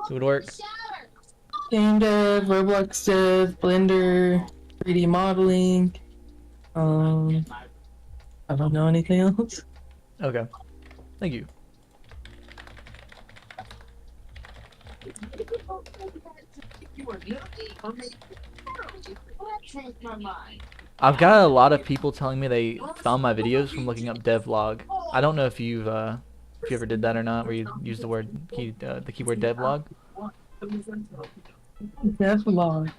It would work. Game dev, Roblox dev, Blender, 3D modeling. Um, I don't know anything else. Okay. Thank you. I've got a lot of people telling me they found my videos from looking up devlog. I don't know if you ever did that or not, where you use the keyword devlog. Devlog.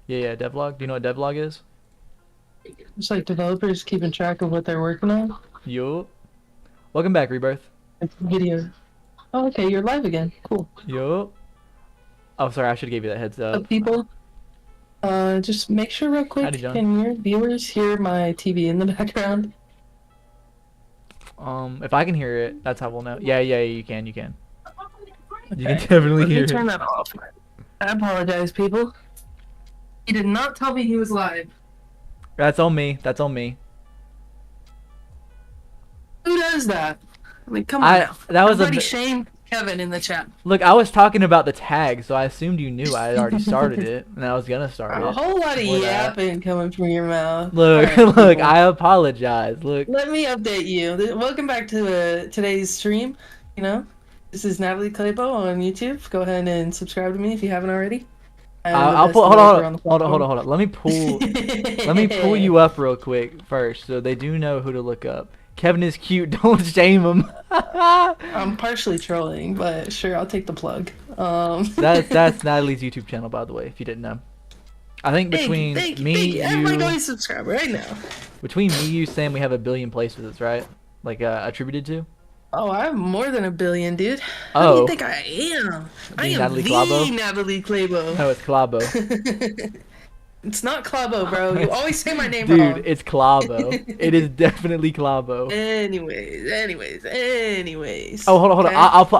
Yeah, devlog. Do you know what devlog is? It's like developers keeping track of what they're working on. Yo. Welcome back, Rebirth. It's video. Oh, okay, you're live again. Cool. Yo. Oh, sorry, I should have gave you that heads up. People, just make sure real quick, Howdy, John. can your viewers hear my TV in the background? If I can hear it, that's how we'll know. Yeah, you can. You can Okay. definitely Let me hear turn it. that off. I apologize, people. He did not tell me he was live. That's on me. That's on me. Who does that? I mean, come on now. That was Somebody a shame Kevin in the chat. look. I was talking about the tag, so I assumed you knew I had already started it, and I was gonna start A it. whole lot of before that. yapping coming from your mouth. Look, All right, look. people. I apologize. Look. Let me update you. Welcome back to today's stream. You know, this is Natalie Claybo on YouTube. Go ahead and subscribe to me if you haven't already. I'll pull. Hold on. Let me pull you up real quick first, so they do know who to look up. Kevin is cute. Don't shame him. I'm partially trolling, but sure, I'll take the plug. That's Natalie's YouTube channel, by the way, if you didn't know. I think between thank me, you. Everybody go you, and subscribe right now. between me, you, Sam, we have 1 billion plays visits, right? Like attributed to. Oh, I have more than 1 billion, dude. Who do Oh, you think I am? I am Natalie the Clabo? Natalie Claybo. No, it's Clabo. It's not Clabo, bro. You always say my name Dude, wrong. it's Clabo. It is definitely Clabo. Anyways. Oh, hold on. Okay? Hold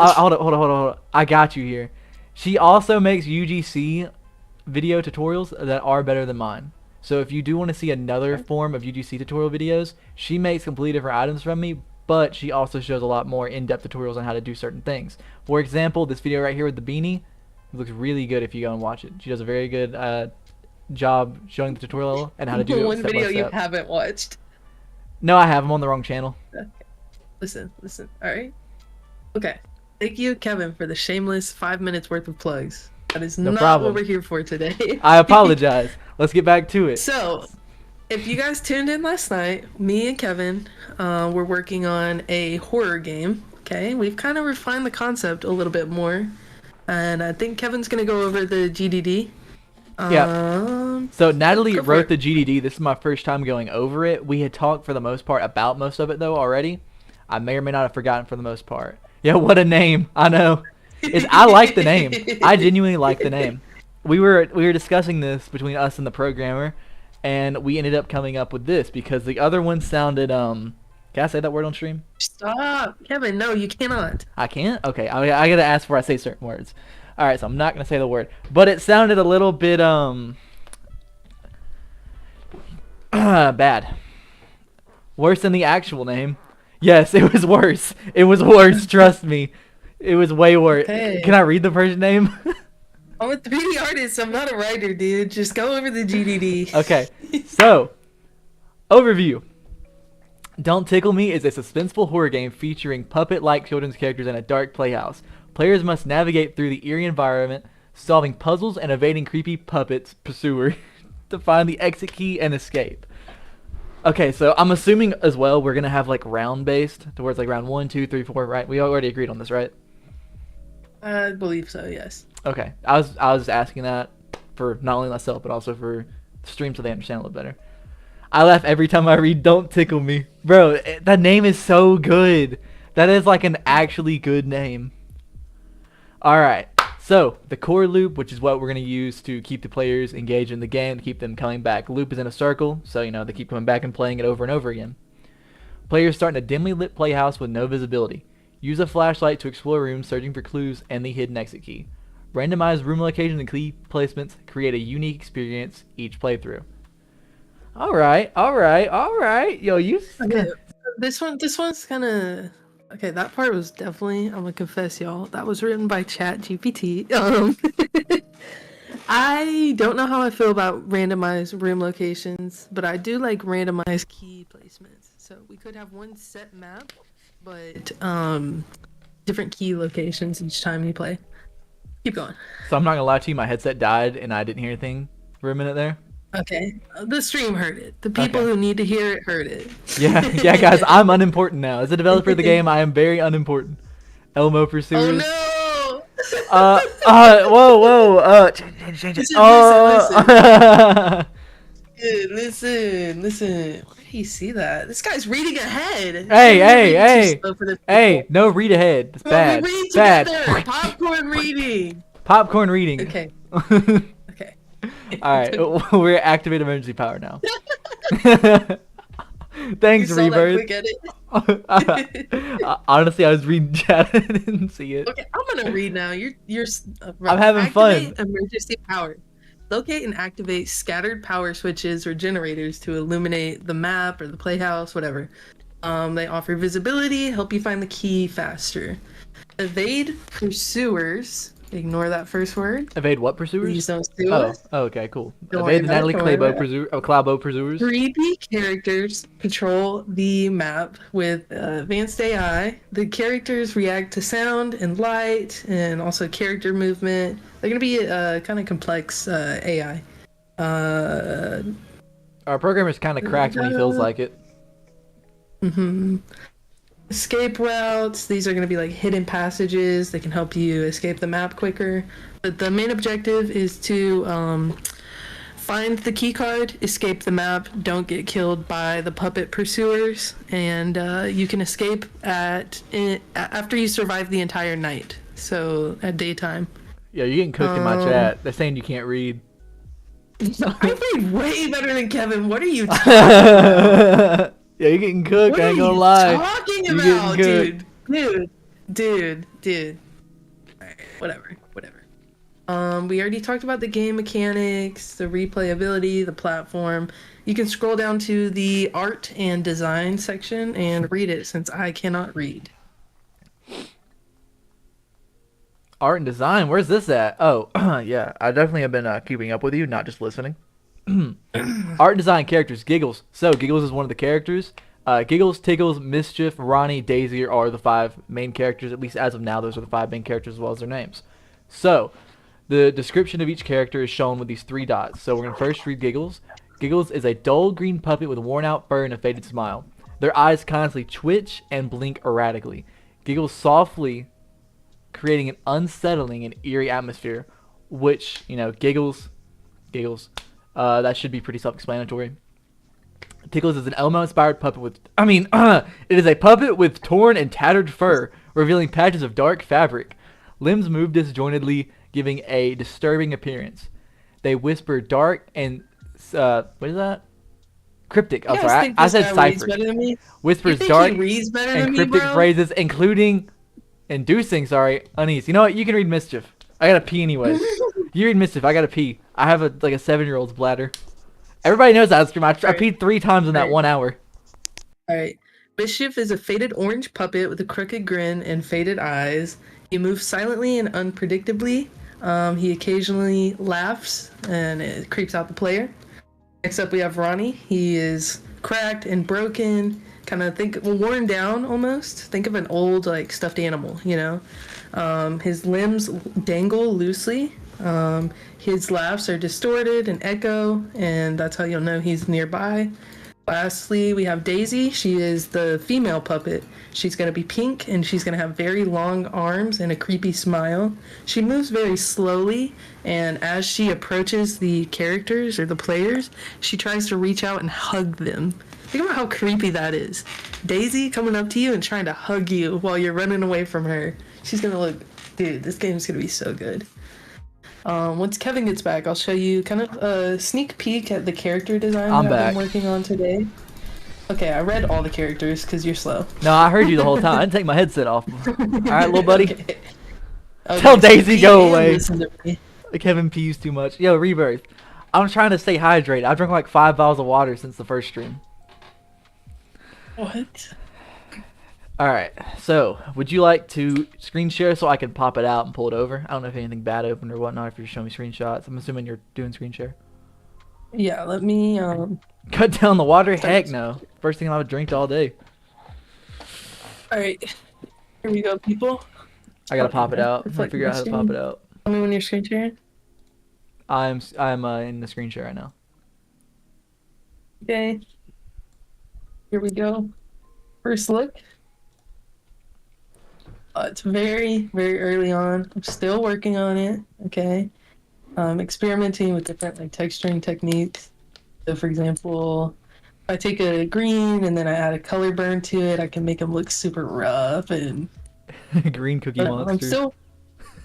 on. I got you here. She also makes UGC video tutorials that are better than mine. So if you do want to see another form of UGC tutorial videos, she makes completely different items from me, but she also shows a lot more in-depth tutorials on how to do certain things. For example, this video right here with the beanie looks really good if you go and watch it. She does a very good job showing the tutorial and how to do it One step by video you step. haven't watched. No, I have. I'm on the wrong channel. Okay. Listen. All right. Okay. Thank you, Kevin, for the shameless 5 minutes worth of plugs. That is No not problem. what we're here for today. I apologize. Let's get back to it. So, if you guys tuned in last night, me and Kevin were working on a horror game. Okay, we've kind of refined the concept a little bit more, and I think Kevin's gonna go over the GDD. Yeah. So Natalie go for wrote it. the GDD. This is my first time going over it. We had talked for the most part about most of it though already. I may or may not have forgotten for the most part. Yeah, what a name. I know. I like the name. I genuinely like the name. We were discussing this between us and the programmer, and we ended up coming up with this because the other one sounded Can I say that word on stream? Stop, Kevin. No, you cannot. I can't? Okay, I gotta ask before I say certain words. Alright, so I'm not gonna say the word. But it sounded a little bit bad. Worse than the actual name. Yes, it was worse. It was worse, trust me. It was way worse. Okay. Can I read the first name? I'm a 3D artist. I'm not a writer, dude. Just go over the GDD. Okay. So, overview. Don't Tickle Me is a suspenseful horror game featuring puppet-like children's characters in a dark playhouse. Players must navigate through the eerie environment, solving puzzles and evading creepy puppets pursuer to find the exit key and escape. Okay, so I'm assuming as well we're gonna have like round-based, towards like round 1, 2, 3, 4, right? We already agreed on this, right? I believe so. Yes. Okay, I was asking that for not only myself but also for the stream so they understand a little better. I laugh every time I read "Don't Tickle Me," bro. That name is so good. That is like an actually good name. All right, so the core loop, which is what we're gonna use to keep the players engaged in the game, to keep them coming back. Loop is in a circle, so you know they keep coming back and playing it over and over again. Players start in a dimly lit playhouse with no visibility. Use a flashlight to explore rooms, searching for clues and the hidden exit key. Randomize room locations and key placements create a unique experience each playthrough. All right. Yo, you. Okay. This one's kind of Okay, that part was definitely, I'm gonna confess, y'all, that was written by Chat GPT. I don't know how I feel about randomized room locations, but I do like randomized key placements. So we could have one set map, but different key locations each time you play. Keep going. So I'm not gonna lie to you, my headset died and I didn't hear anything for a minute there. Okay, the stream heard it. The people Okay. who need to hear it heard it. Yeah, yeah, guys, I'm unimportant now. As a developer of the game, I am very unimportant. Elmo Oh pursuers. no! Whoa. Change it. Listen. Dude, listen. Why do you see that? This guy's reading ahead. Hey, no read ahead. It's No, bad. we read Bad. together. Popcorn reading. Popcorn reading. Okay. Okay. Alright, we're at activate emergency power now. You Thanks, saw that Rebirth. quick edit? Honestly, I was reading chat and didn't see it. Okay, I'm gonna read now. You're. I'm having fun. Activate emergency power. Locate and activate scattered power switches or generators to illuminate the map or the playhouse, whatever. They offer visibility, help you find the key faster. Evade pursuers. Ignore that first word. Evade what pursuers? Please don't sue us. Oh, okay, cool. Don't worry Evade the about it, Natalie don't worry about Clabo pursuers. Creepy characters patrol the map with advanced AI. The characters react to sound and light and also character movement. They're going to be kind of complex AI. Our programmer's kind of cracked when he feels like it. Escape routes. These are going to be like hidden passages. They can help you escape the map quicker. But the main objective is to find the key card, escape the map, don't get killed by the puppet pursuers, and you can escape after you survive the entire night. So at daytime. Yeah, you're getting cooked in my chat. They're saying you can't read. I read way better than Kevin. What are you talking about? Yeah, you're getting cooked. What I ain't are gonna you lie. talking You're about, getting dude? Alright, whatever. We already talked about the game mechanics, the replayability, the platform. You can scroll down to the art and design section and read it since I cannot read. Art and design. Where's this at? Oh, yeah. I definitely have been keeping up with you, not just listening. Art and design characters. Giggles. So Giggles is one of the characters. Giggles, Tiggles, Mischief, Ronnie, Daisy are the 5 main characters. At least as of now, those are the 5 main characters as well as their names. So the description of each character is shown with these 3 dots. So we're going to first read Giggles. Giggles is a dull green puppet with worn out fur and a faded smile. Their eyes constantly twitch and blink erratically. Giggles softly, creating an unsettling and eerie atmosphere, which, Giggles, that should be pretty self-explanatory. Tickles is an Elmo-inspired puppet it is a puppet with torn and tattered fur, revealing patches of dark fabric. Limbs move disjointedly, giving a disturbing appearance. They whisper dark and, what is that? Cryptic. Oh, sorry, I said cipher. Whispers dark and cryptic phrases, including inducing, unease. You know what? You can read Mischief. I gotta pee anyway. You read Mischief. I gotta pee. I have a 7-year-old's bladder. Everybody knows that. I peed 3 times in that 1 hour. Alright. Mischief is a faded orange puppet with a crooked grin and faded eyes. He moves silently and unpredictably. He occasionally laughs and it creeps out the player. Next up we have Ronnie. He is cracked and broken. Kind of worn down almost. Think of an old stuffed animal, His limbs dangle loosely. His laughs are distorted and echo, and that's how you'll know he's nearby. Lastly, we have Daisy. She is the female puppet. She's going to be pink, and she's going to have very long arms and a creepy smile. She moves very slowly, and as she approaches the characters or the players, she tries to reach out and hug them. Think about how creepy that is. Daisy coming up to you and trying to hug you while you're running away from her. She's going to look... Dude, this game's going to be so good. Once Kevin gets back, I'll show you kind of a sneak peek at the character design I've been working on today. Okay, I read all the characters because you're slow. No, I heard you the whole time. I didn't take my headset off. Alright, little buddy. Okay, Tell Daisy go away. Listen to me. Kevin pees too much. Yo, Rebirth. I'm trying to stay hydrated. I've drunk 5 bottles of water since the first stream. What? All right. So, would you like to screen share so I can pop it out and pull it over? I don't know if anything bad opened or whatnot. If you're showing me screenshots, I'm assuming you're doing screen share. Yeah, let me Cut down the water? Heck start. no. First thing I've drank all day. All right, here we go, people. I gotta Oh, pop it yeah. out. I'm gonna Reflect figure my out how to pop it screen. out. Tell me when you're screen sharing. I'm in the screen share right now. Okay, here we go. First look. It's very, very early on. I'm still working on it. Okay. Experimenting with different like texturing techniques. So, for example, if I take a green and then I add a color burn to it, I can make them look super rough. And Green Cookie I'm Monster. still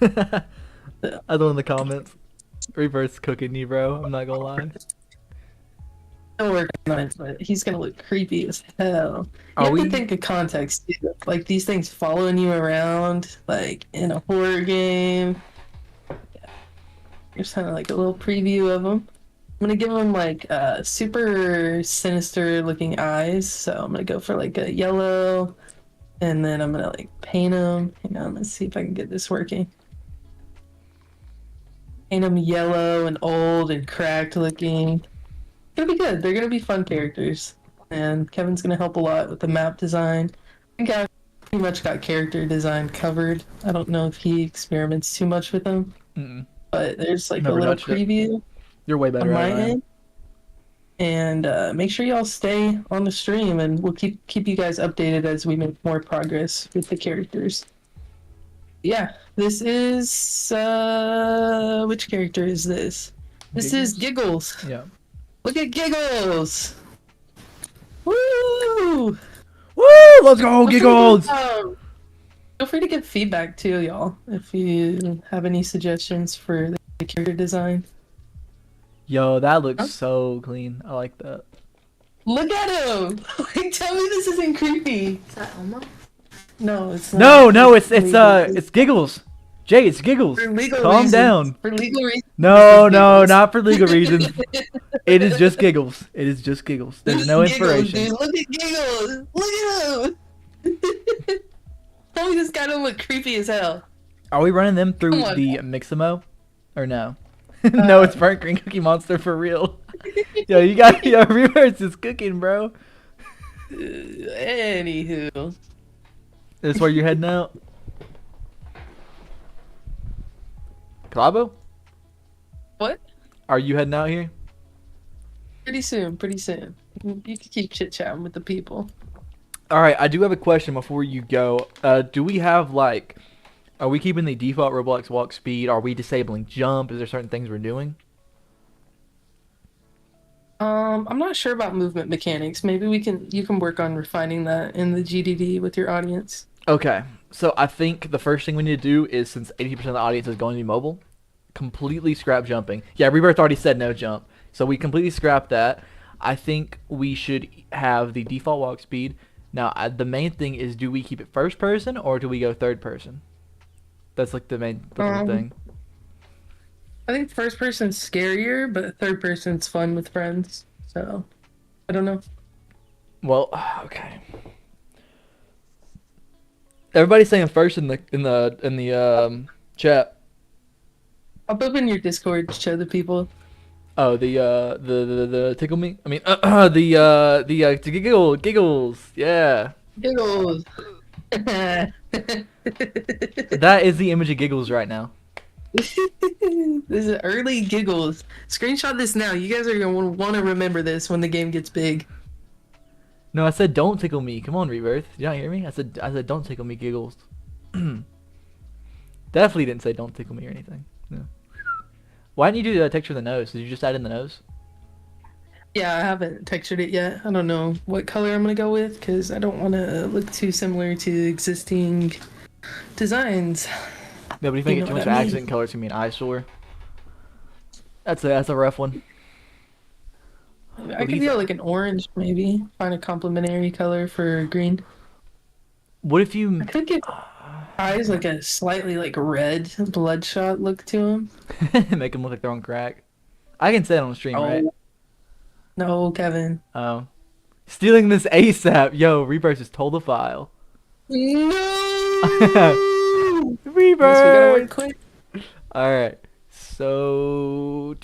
I don't in the comments. Reverse cooking you, bro. I'm not gonna lie. working on it, but he's gonna look creepy as hell. You Are have to we? think of context too. Like these things following you around, like in a horror game. Here's kind of like a little preview of them. I'm gonna give them like super sinister looking eyes. So I'm gonna go for like a yellow, and then I'm gonna like paint them. Hang on, let's see if I can get this working. Paint them yellow and old and cracked looking. It's gonna be good. They're gonna be fun characters, and Kevin's gonna help a lot with the map design. I think I pretty much got character design covered. I don't know if he experiments too much with them, Mm-mm. but there's like a Never little touched it. preview You're way on better at it my than I am. end. And make sure y'all stay on the stream, and we'll keep you guys updated as we make more progress with the characters. Yeah, this is which character is this? This is Giggles. Yeah. Look at Giggles. Woo! Woo! Let's go, Giggles! Feel free to give feedback too, y'all, if you have any suggestions for the character design. Yo, that looks Huh? so clean. I like that. Look at him! Like, tell me this isn't creepy. Is that Elmo? No, it's not. No, it's legal. it's Giggles. Jay, it's Giggles. For legal Calm reasons. down. For legal reasons. No, this is no, Giggles. not for legal reasons. It is just Giggles. It is just Giggles. This There's is no Giggles, inspiration. dude. Look at Giggles. Look at him. Tell me this guy don't look creepy as hell. Are we running them through Come on, the Mixamo? Or no? No, it's Burnt Green Cookie Monster for real. Yo, you got Reverse is cooking, bro. Anywho. This where you're heading out? Calabo? What? Are you heading out here? Pretty soon, pretty soon. You can keep chit-chatting with the people. Alright, I do have a question before you go. Do we have, like... Are we keeping the default Roblox walk speed? Are we disabling jump? Is there certain things we're doing? I'm not sure about movement mechanics. Maybe you can work on refining that in the GDD with your audience. Okay, so I think the first thing we need to do is, since 80% of the audience is going to be mobile, completely scrap jumping. Yeah, Rebirth already said no jump, so we completely scrap that. I think we should have the default walk speed. Now, the main thing is, do we keep it first person or do we go third person? That's like the main thing. I think first person's scarier, but third person's fun with friends. So, I don't know. Well, okay. Everybody's saying first in the chat. I'll open your Discord to show the people. Oh, the tickle me. I mean, the giggles. Yeah. Giggles. That is the image of Giggles right now. This is early Giggles. Screenshot this now. You guys are gonna want to remember this when the game gets big. No, I said don't tickle me. Come on, Rebirth. Did you not hear me? I said don't tickle me, Giggles. Definitely didn't say don't tickle me or anything. No. Why didn't you do the texture of the nose? Did you just add in the nose? Yeah, I haven't textured it yet. I don't know what color I'm gonna go with because I don't want to look too similar to existing designs. No, but if you You make it know too much what I mean. accent color, it's gonna be an eyesore. That's a rough one. I could go like an orange, maybe. Find a complementary color for green. What if you I could give eyes like a slightly like red bloodshot look to them. make them look like they're on crack? I can say it on the stream, right? No, Kevin. Oh. Stealing this ASAP. Yo, Rebirth just told the file. No. Guess we gotta work Rebirth. quick. All right. So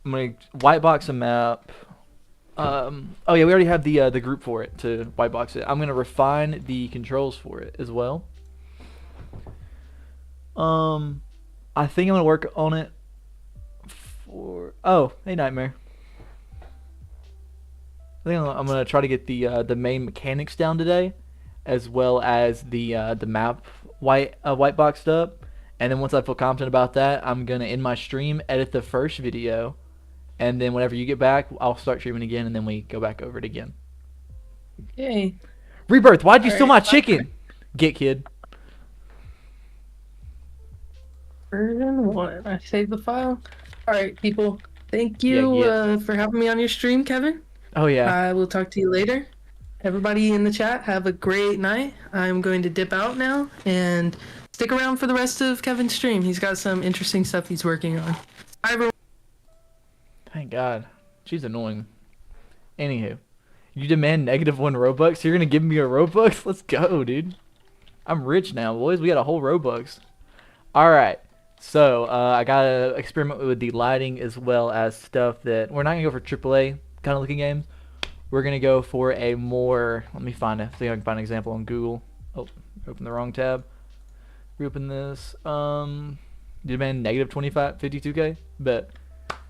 I'm gonna white box a map. Oh yeah, we already have the group for it to white box it. I'm gonna refine the controls for it as well. Um, I think I'm gonna work on it for. Oh, hey Nightmare. I think I'm gonna try to get the main mechanics down today, as well as the map white boxed up. And then once I feel confident about that, I'm gonna end my stream, edit the first video, and then whenever you get back, I'll start streaming again, and then we go back over it again. Okay. Rebirth, why'd you All steal right. my chicken? Get kid. Version 1. I saved the file. All right, people. Thank Yeah, you get. for having me on your stream, Kevin. Oh yeah. I will talk to you later. Everybody in the chat, have a great night. I'm going to dip out now and stick around for the rest of Kevin's stream. He's got some interesting stuff he's working on. Bye, everyone. Thank God. She's annoying. Anywho, you demand -1 Robux? You're gonna give me a Robux? Let's go, dude. I'm rich now, boys. We got a whole Robux. All right. So I gotta experiment with the lighting as well as stuff that we're not gonna go for AAA kind of looking games. We're gonna go for a more. Let me find it. See if I can find an example on Google. Oh, open the wrong tab. Reopen this. Demand -25, 52K. But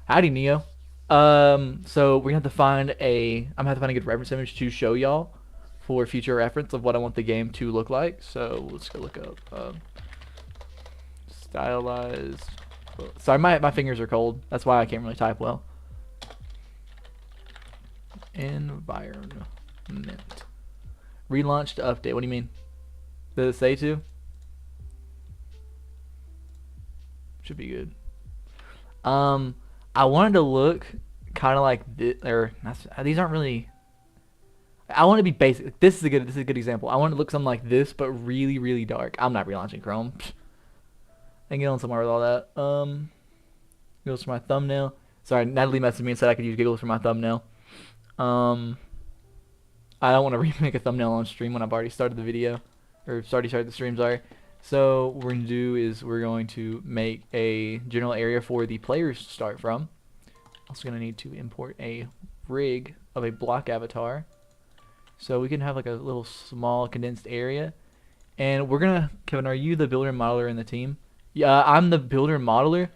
howdy, Neo. So we're gonna have to find a. I'm gonna have to find a good reference image to show y'all for future reference of what I want the game to look like. So let's go look up. Stylized. Sorry, my fingers are cold. That's why I can't really type well. Environment. Relaunch to update. What do you mean? Does it say to? Should be good. I wanted to look kind of like this, or these aren't really. I want to be basic. This is a good example. I want to look something like this, but really really dark. I'm not relaunching Chrome. I can get on somewhere with all that. Giggles for my thumbnail. Sorry, Natalie messaged me and said I could use giggles for my thumbnail. I don't want to remake a thumbnail on stream when I've already started the video, or already started the stream. Sorry. So what we're gonna do is we're going to make a general area for the players to start from. Also gonna need to import a rig of a block avatar, so we can have like a little small condensed area. And we're gonna, Kevin, are you the builder and modeler in the team? Yeah, I'm the builder and modeler,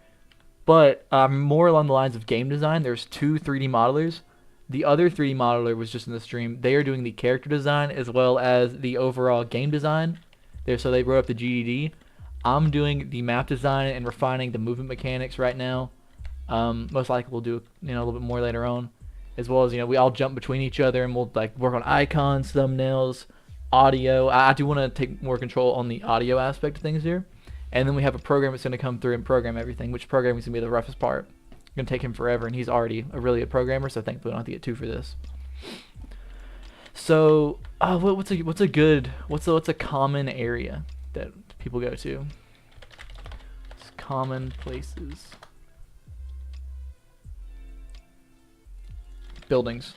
but more along the lines of game design. There's 2 3D modelers. The other 3D modeler was just in the stream. They are doing the character design as well as the overall game design. So they wrote up the GDD. I'm doing the map design and refining the movement mechanics right now. Most likely we'll do a little bit more later on, as well as we all jump between each other and we'll like work on icons, thumbnails, audio. I do want to take more control on the audio aspect of things here. And then we have a program that's going to come through and program everything, which programming is going to be the roughest part. It's going to take him forever, and he's already a really good programmer, so thankfully we don't have to get 2 for this. So, what's a common area that people go to? It's common places. Buildings.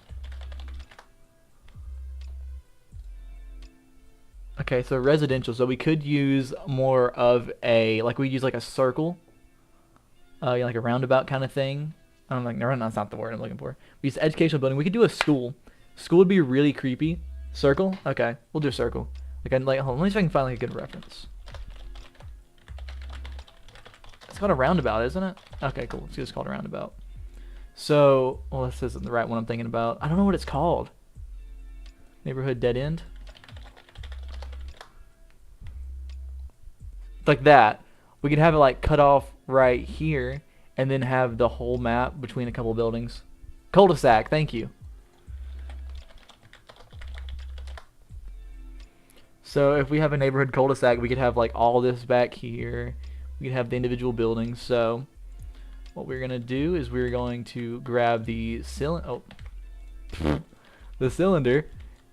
Okay, so residential. So we could use more of a, like we use like a circle, like a roundabout kind of thing. I'm like, no, that's not the word I'm looking for. We use educational building. We could do a school. School would be really creepy. Circle? Okay, we'll do a circle. Like hold on, let me see if I can find like a good reference. It's called a roundabout, isn't it? Okay, cool. It's just called a roundabout. So, well, this isn't the right one I'm thinking about. I don't know what it's called. Neighborhood dead end. Like that. We could have it like cut off right here and then have the whole map between a couple buildings. Cul-de-sac, thank you. So if we have a neighborhood cul-de-sac, we could have like all this back here. We could have the individual buildings. So what we're gonna do is we're going to grab the the cylinder,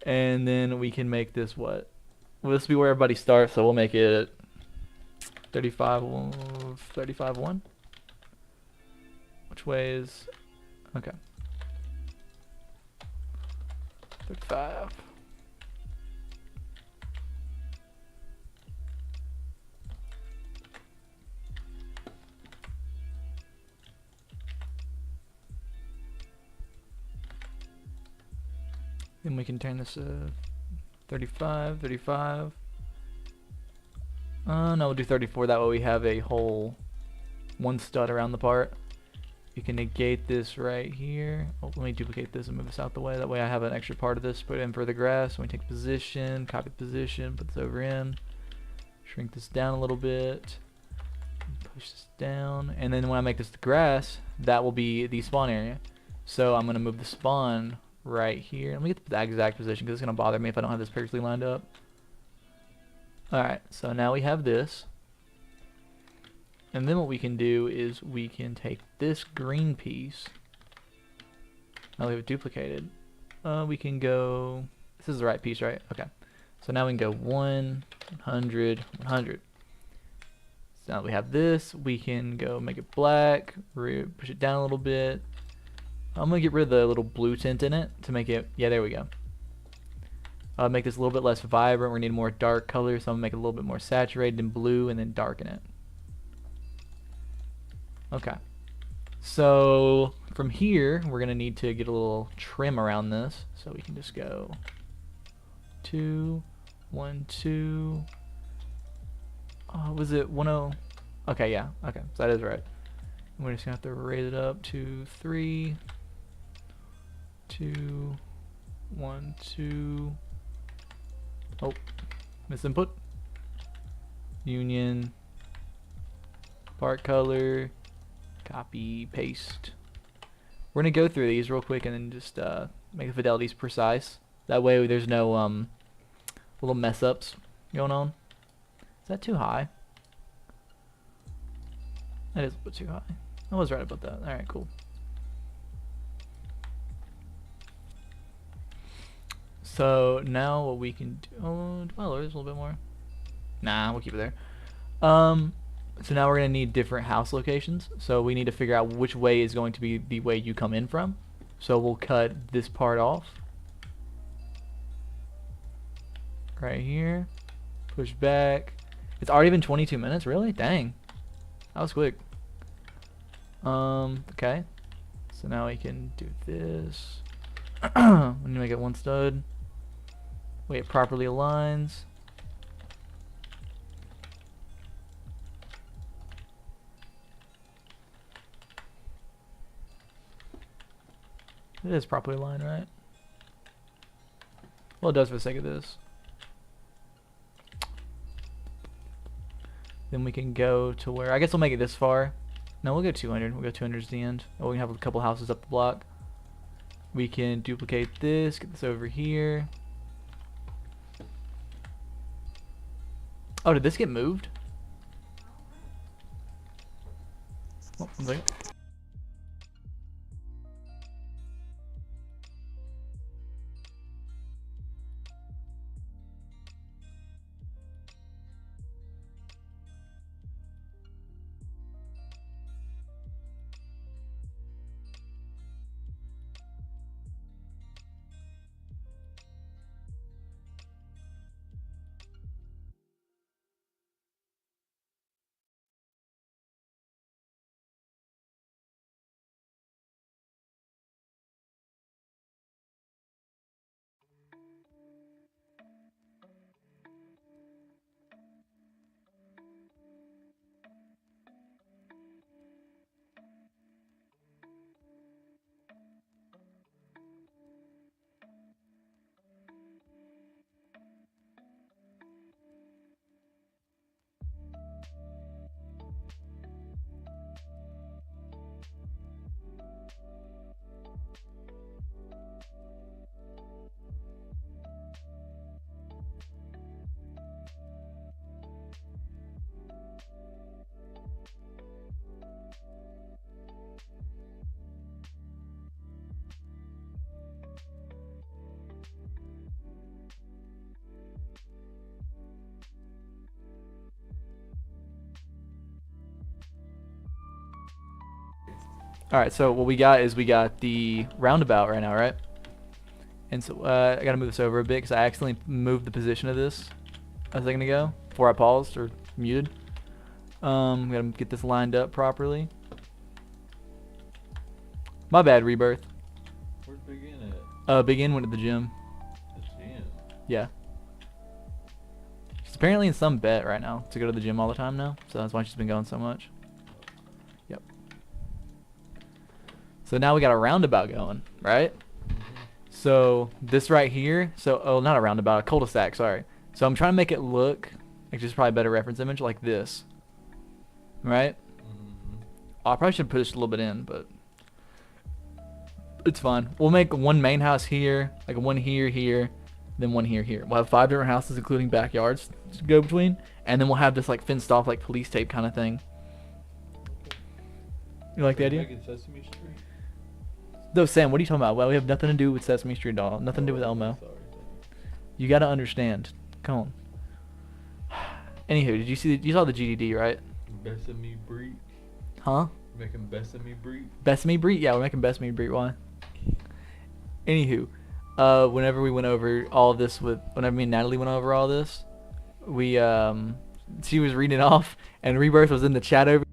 and then we can make this what? Well, this will be where everybody starts, so we'll make it 35-1. Which way is okay? 35. Then we can turn this 35, 35. No, we'll do 34. That way we have a whole one stud around the part. You can negate this right here. Oh, let me duplicate this and move this out the way. That way I have an extra part of this put in for the grass. When we take position, copy position, put this over in. Shrink this down a little bit. Push this down. And then when I make this the grass, that will be the spawn area. So I'm going to move the spawn right here. Let me get the exact position because it's going to bother me if I don't have this perfectly lined up. Alright, so now we have this. And then what we can do is we can take this green piece. Now we have it duplicated. We can go... This is the right piece, right? Okay. So now we can go 100, 100. So now that we have this, we can go make it black, push it down a little bit. I'm going to get rid of the little blue tint in it to make it... Yeah, there we go. Make this a little bit less vibrant. We need more dark color, so I'm going to make it a little bit more saturated in blue and then darken it. Okay. So from here, we're going to need to get a little trim around this. So we can just go 2, 1, 2. Was it 10? Okay, yeah. Okay, so that is right. And we're just going to have to raise it up to 3, 2, 1, 2. Oh, misinput. Union. Part color. Copy, paste. We're going to go through these real quick and then just make the fidelities precise. That way there's no little mess ups going on. Is that too high? That is a bit too high. I was right about that. Alright, cool. So now what we can do... Oh, do I lower this a little bit more? Nah, we'll keep it there. So now we're going to need different house locations. So we need to figure out which way is going to be the way you come in from. So we'll cut this part off. Right here. Push back. It's already been 22 minutes? Really? Dang. That was quick. Okay. So now we can do this. We need to make it one stud. Way it properly aligns. It is properly aligned, right? Well, it does for the sake of this. Then we can go to where... I guess we'll make it this far. No, we'll go 200. We'll go 200 to the end. Oh, we can have a couple houses up the block. We can duplicate this. Get this over here. Oh, did this get moved? Oh, one second. Alright, so what we got is we got the roundabout right now, right? And so I gotta move this over a bit because I accidentally moved the position of this a second ago before I paused or muted. Gotta get this lined up properly. My bad, Rebirth. Where's Big N at? Big N went to the gym. Yeah. She's apparently in some bet right now to go to the gym all the time now, so that's why she's been going so much. Yep. So now we got a roundabout going, right? So this right here, oh, not a roundabout, a cul-de-sac, sorry. So I'm trying to make it look, like just probably a better reference image, like this. Right? Oh, I probably should push a little bit in, but it's fine. We'll make one main house here, like one here, then one here. We'll have 5 different houses, including backyards to go between, and then we'll have this like fenced off, like police tape kind of thing. You like the idea? Sesame Street? No, Sam, what are you talking about? Well, we have nothing to do with Sesame Street at all. Nothing to do with Elmo. Sorry. You gotta understand. Come on. Anywho, you saw the GDD, right? Besame Breed. Huh? Making Besame Breed. Besame Breed? Yeah, we're making Besame Breed. Why? Anywho, whenever we went over all this whenever me and Natalie went over all this, she was reading it off, and Rebirth was in the chat over.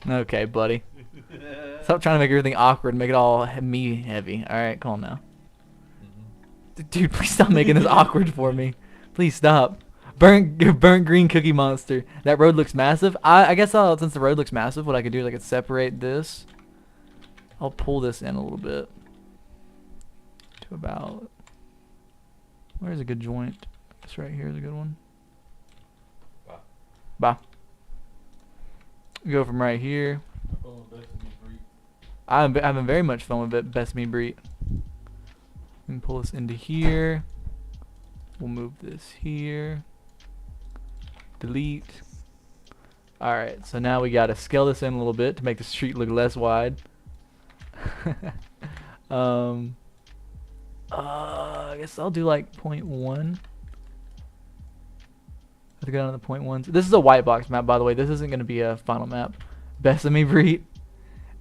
Okay, buddy. Stop trying to make everything awkward and make it all me heavy. Alright, calm now. Dude, please stop making this awkward for me. Please stop. Burnt green cookie monster. That road looks massive. I guess since the road looks massive, what I could do is I could separate this. I'll pull this in a little bit. To about... Where's a good joint? This right here is a good one. Bye. Go from right here. I'm having very much fun with it. Best me breed. We can pull this into here. We'll move this here. Delete. Alright, so now we gotta scale this in a little bit to make the street look less wide. I guess I'll do like 0.1. I have to go down to the 0.1s. This is a white box map, by the way. This isn't going to be a final map. Besame Breed.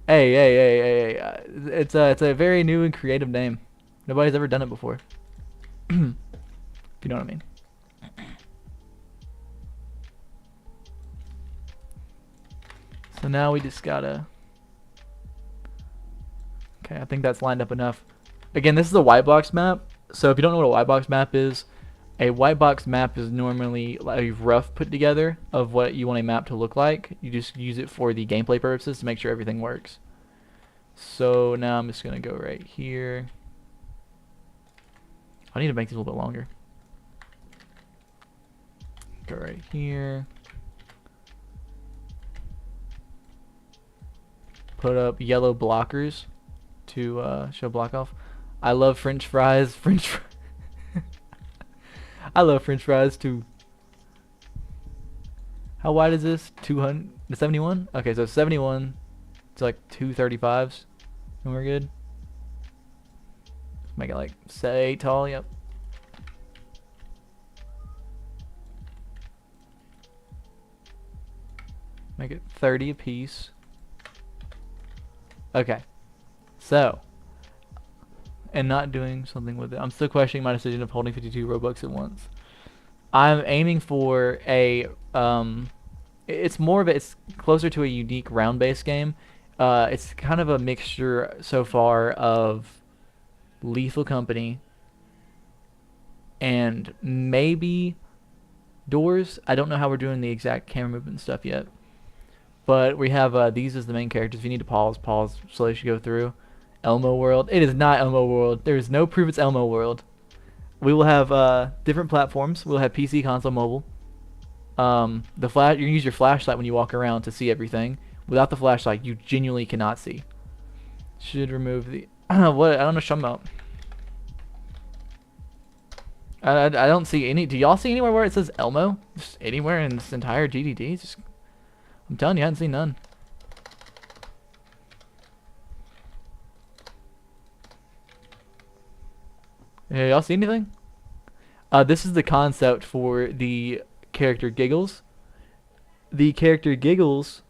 Hey. It's a very new and creative name. Nobody's ever done it before. If you know what I mean. So now we just gotta... Okay, I think that's lined up enough. Again, this is a white box map. So if you don't know what a white box map is, a white box map is normally a rough put together of what you want a map to look like. You just use it for the gameplay purposes to make sure everything works. So now I'm just going to go right here. I need to make these a little bit longer. Go right here. Put up yellow blockers to show block off. I love French fries. I love French fries too. How wide is this? 271? Okay, so 71 to like 235s. And we're good. Make it like 8 tall, yep. Make it 30 a piece. Okay. So, and not doing something with it. I'm still questioning my decision of holding 52 Robux at once. I'm aiming for a it's closer to a unique round-based game. It's kind of a mixture so far of Lethal Company and maybe Doors. I don't know how we're doing the exact camera movement and stuff yet. But we have these as the main characters. If you need to pause slowly as you go through. Elmo World. It is not Elmo World. There is no proof it's Elmo World. We will have different platforms. We'll have PC, console, mobile. The flash. You can use your flashlight when you walk around to see everything. Without the flashlight, you genuinely cannot see. Should remove the. What? I don't know what you're talking about. I don't see any. Do y'all see anywhere where it says Elmo? Just anywhere in this entire GDD? Just, I'm telling you, I haven't seen none. Hey, y'all see anything? This is the concept for the character Giggles. The character Giggles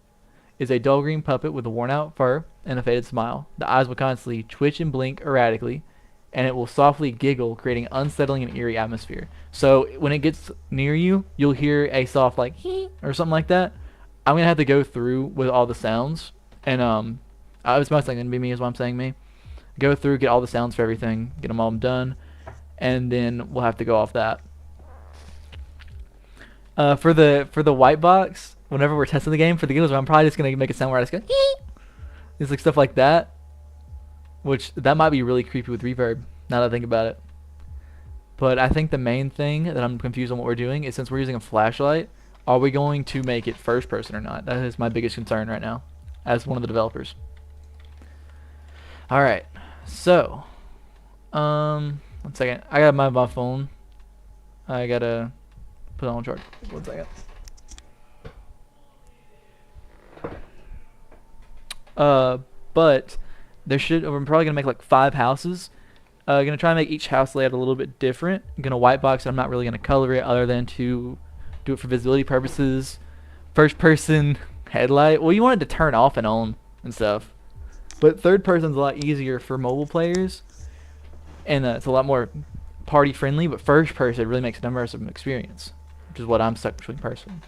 is a dull green puppet with a worn out fur and a faded smile. The eyes will constantly twitch and blink erratically, and it will softly giggle, creating unsettling and eerie atmosphere. So when it gets near you, you'll hear a soft like hee or something like that. I'm gonna have to go through with all the sounds, and it's mostly gonna be me, is what I'm saying. Me, go through, get all the sounds for everything, get them all done, and then we'll have to go off that. For the white box, whenever we're testing the game for the giggles, I'm probably just gonna make a sound where I just go hee. It's like stuff like that, which that might be really creepy with reverb. Now that I think about it. But I think the main thing that I'm confused on what we're doing is, since we're using a flashlight, are we going to make it first person or not? That is my biggest concern right now, as one of the developers. All right, so, 1 second. I got my phone. I gotta put it on charge. 1 second. But we're probably gonna make like 5 houses. Gonna try and make each house layout a little bit different. I'm gonna white box it. I'm not really gonna color it other than to do it for visibility purposes. First person headlight. Well, you want it to turn off and on and stuff. But third person's a lot easier for mobile players, and it's a lot more party friendly. But first person really makes an immersive experience, which is what I'm stuck between personally.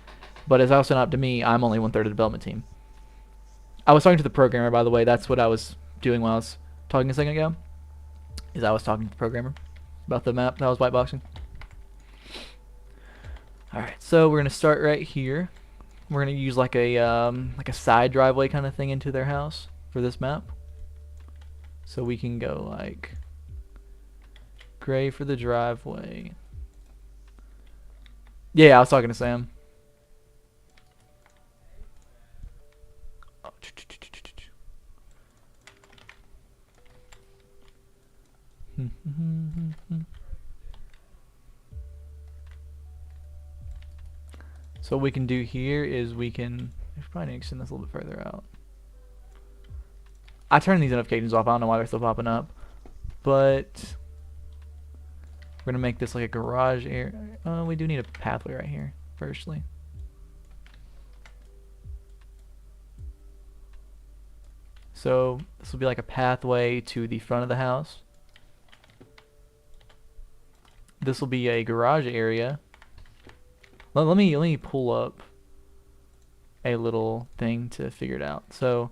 But it's also not up to me. I'm only 1/3 of the development team. I was talking to the programmer, by the way. That's what I was doing while I was talking a second ago. I was talking to the programmer about the map that I was whiteboxing. Alright, so we're gonna start right here. We're gonna use like a side driveway kind of thing into their house for this map. So we can go like gray for the driveway. Yeah, I was talking to Sam. So what we can do here is we probably need to extend this a little bit further out. I turned these notifications off. I don't know why they're still popping up, but we're gonna make this like a garage area. We do need a pathway right here, firstly. So this will be like a pathway to the front of the house. This will be a garage area. Let me pull up a little thing to figure it out. So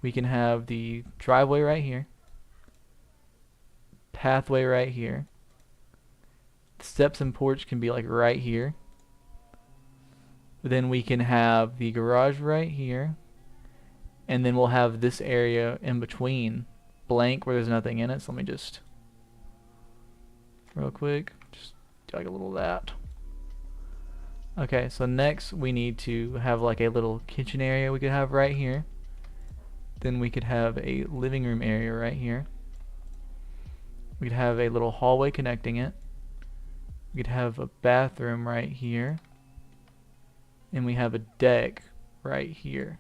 we can have the driveway right here, pathway right here. The steps and porch can be like right here. Then we can have the garage right here, and then we'll have this area in between blank where there's nothing in it. So let me just real quick just do like a little of that. Okay, so next we need to have like a little kitchen area we could have right here. Then we could have a living room area right here. We could have a little hallway connecting it. We could have a bathroom right here. And we have a deck right here.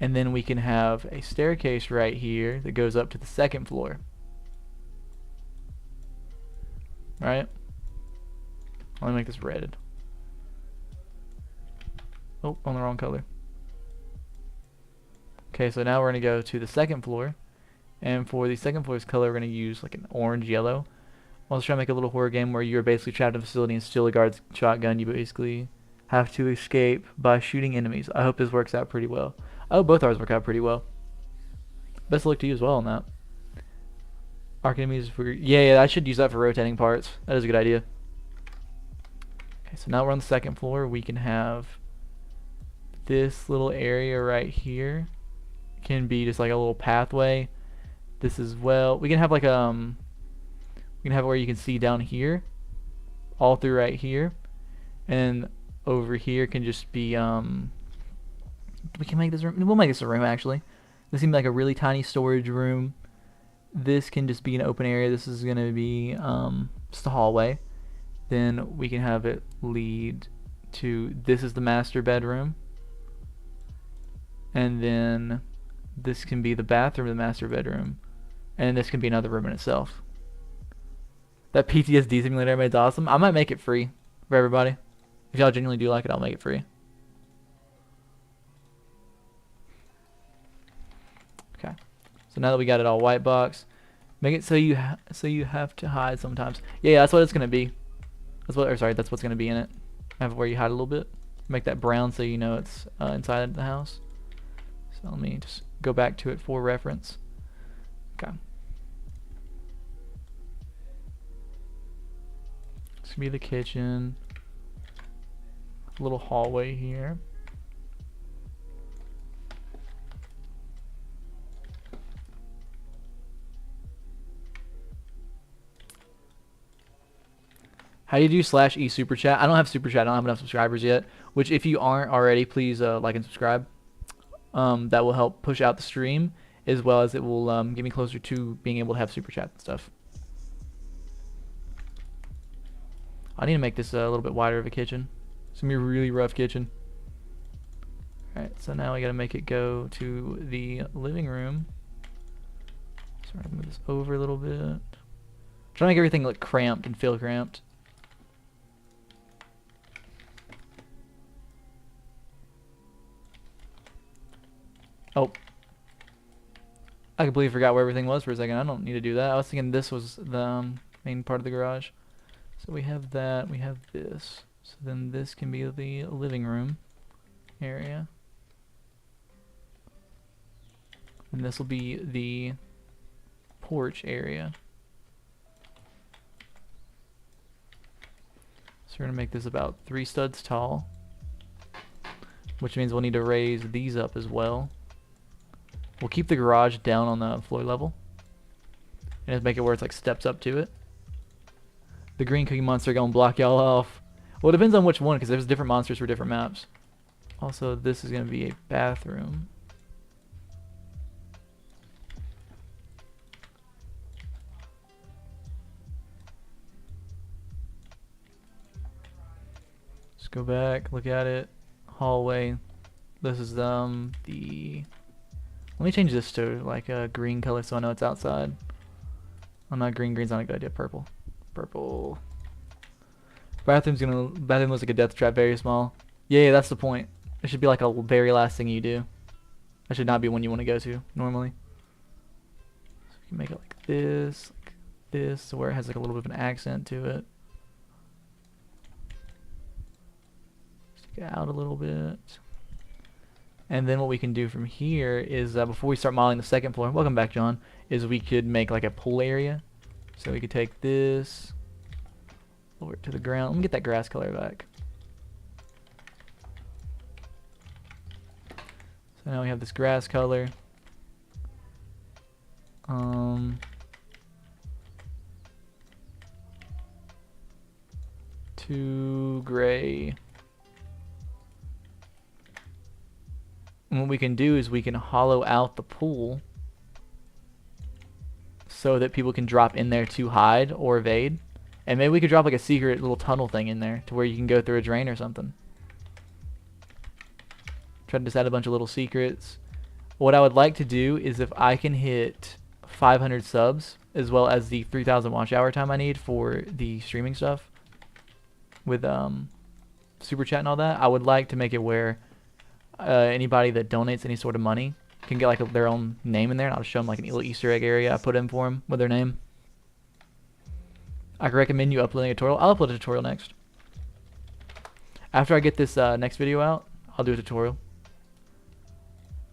And then we can have a staircase right here that goes up to the 2nd floor. Right? Let me make this red. Oh, on the wrong color. Okay, so now we're going to go to the 2nd floor. And for the 2nd floor's color, we're going to use like an orange yellow. I was trying to make a little horror game where you're basically trapped in a facility and steal a guard's shotgun. You basically have to escape by shooting enemies. I hope this works out pretty well. Oh, both ours work out pretty well. Best of luck to you as well on that. Arc enemies for... Yeah, I should use that for rotating parts. That is a good idea. Okay, so now we're on the 2nd floor. We can have this little area right here. It can be just like a little pathway. This as well. We can have like we can have where you can see down here, all through right here, and over here can just be we can make this room. We'll make this a room actually. This seems like a really tiny storage room. This can just be an open area. This is gonna be just a hallway. Then we can have it lead to, this is the master bedroom, and then this can be the bathroom of the master bedroom, and this can be another room in itself. That PTSD simulator I made is awesome. I might make it free for everybody. If y'all genuinely do like it, I'll make it free. Okay. So now that we got it all white box, Make it so you have to hide sometimes. Yeah, that's what it's gonna be. That's what's gonna be in it. Have where you hide a little bit. Make that brown so you know it's inside the house. So let me just go back to it for reference. Okay. This gonna be the kitchen. A little hallway here. How do you do /e super chat? I don't have super chat. I don't have enough subscribers yet. Which, if you aren't already, please like and subscribe. That will help push out the stream, as well as it will get me closer to being able to have super chat and stuff. I need to make this a little bit wider of a kitchen. It's gonna be a really rough kitchen. Alright, so now we gotta make it go to the living room. So I'm gonna move this over a little bit. Trying to make everything look cramped and feel cramped. Oh. I completely forgot where everything was for a second. I don't need to do that. I was thinking this was the main part of the garage. So we have that, we have this. So then this can be the living room area. And this will be the porch area. So we're going to make this about 3 studs tall. Which means we'll need to raise these up as well. We'll keep the garage down on the floor level. And just make it where it's like steps up to it. The green cookie monster gonna block y'all off. Well, it depends on which one, because there's different monsters for different maps. Also, this is gonna be a bathroom. Just go back, look at it. Hallway. This is the. Let me change this to like a green color so I know it's outside. Oh, not green. Green's not a good idea. Purple. Purple. Bathroom looks like a death trap, very small. Yeah, that's the point. It should be like a very last thing you do. That should not be one you want to go to normally. So you can make it like this, so where it has like a little bit of an accent to it. Stick it out a little bit. And then what we can do from here is, before we start modeling the second floor, welcome back, John, is we could make like a pool area. So we could take this over to the ground. Let me get that grass color back. So now we have this grass color. To gray. And what we can do is we can hollow out the pool so that people can drop in there to hide or evade. And maybe we could drop like a secret little tunnel thing in there to where you can go through a drain or something. Try to just add a bunch of little secrets. What I would like to do is, if I can hit 500 subs, as well as the 3,000 watch hour time I need for the streaming stuff with super chat and all that, I would like to make it where anybody that donates any sort of money can get like their own name in there, and I'll just show them like a little Easter egg area I put in for them with their name. I can recommend you uploading a tutorial. I'll upload a tutorial next. After I get this next video out, I'll do a tutorial.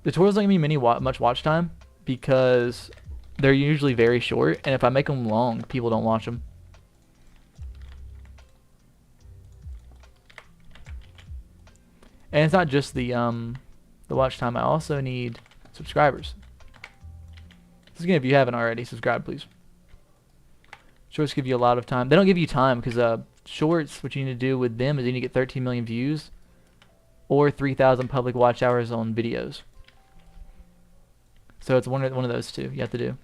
The tutorials don't give me much watch time because they're usually very short, and if I make them long, people don't watch them. And it's not just the watch time. I also need subscribers. This is again, if you haven't already, subscribe please. Shorts give you a lot of time. They don't give you time because shorts, what you need to do with them is you need to get 13 million views or 3,000 public watch hours on videos. So it's one of those two you have to do.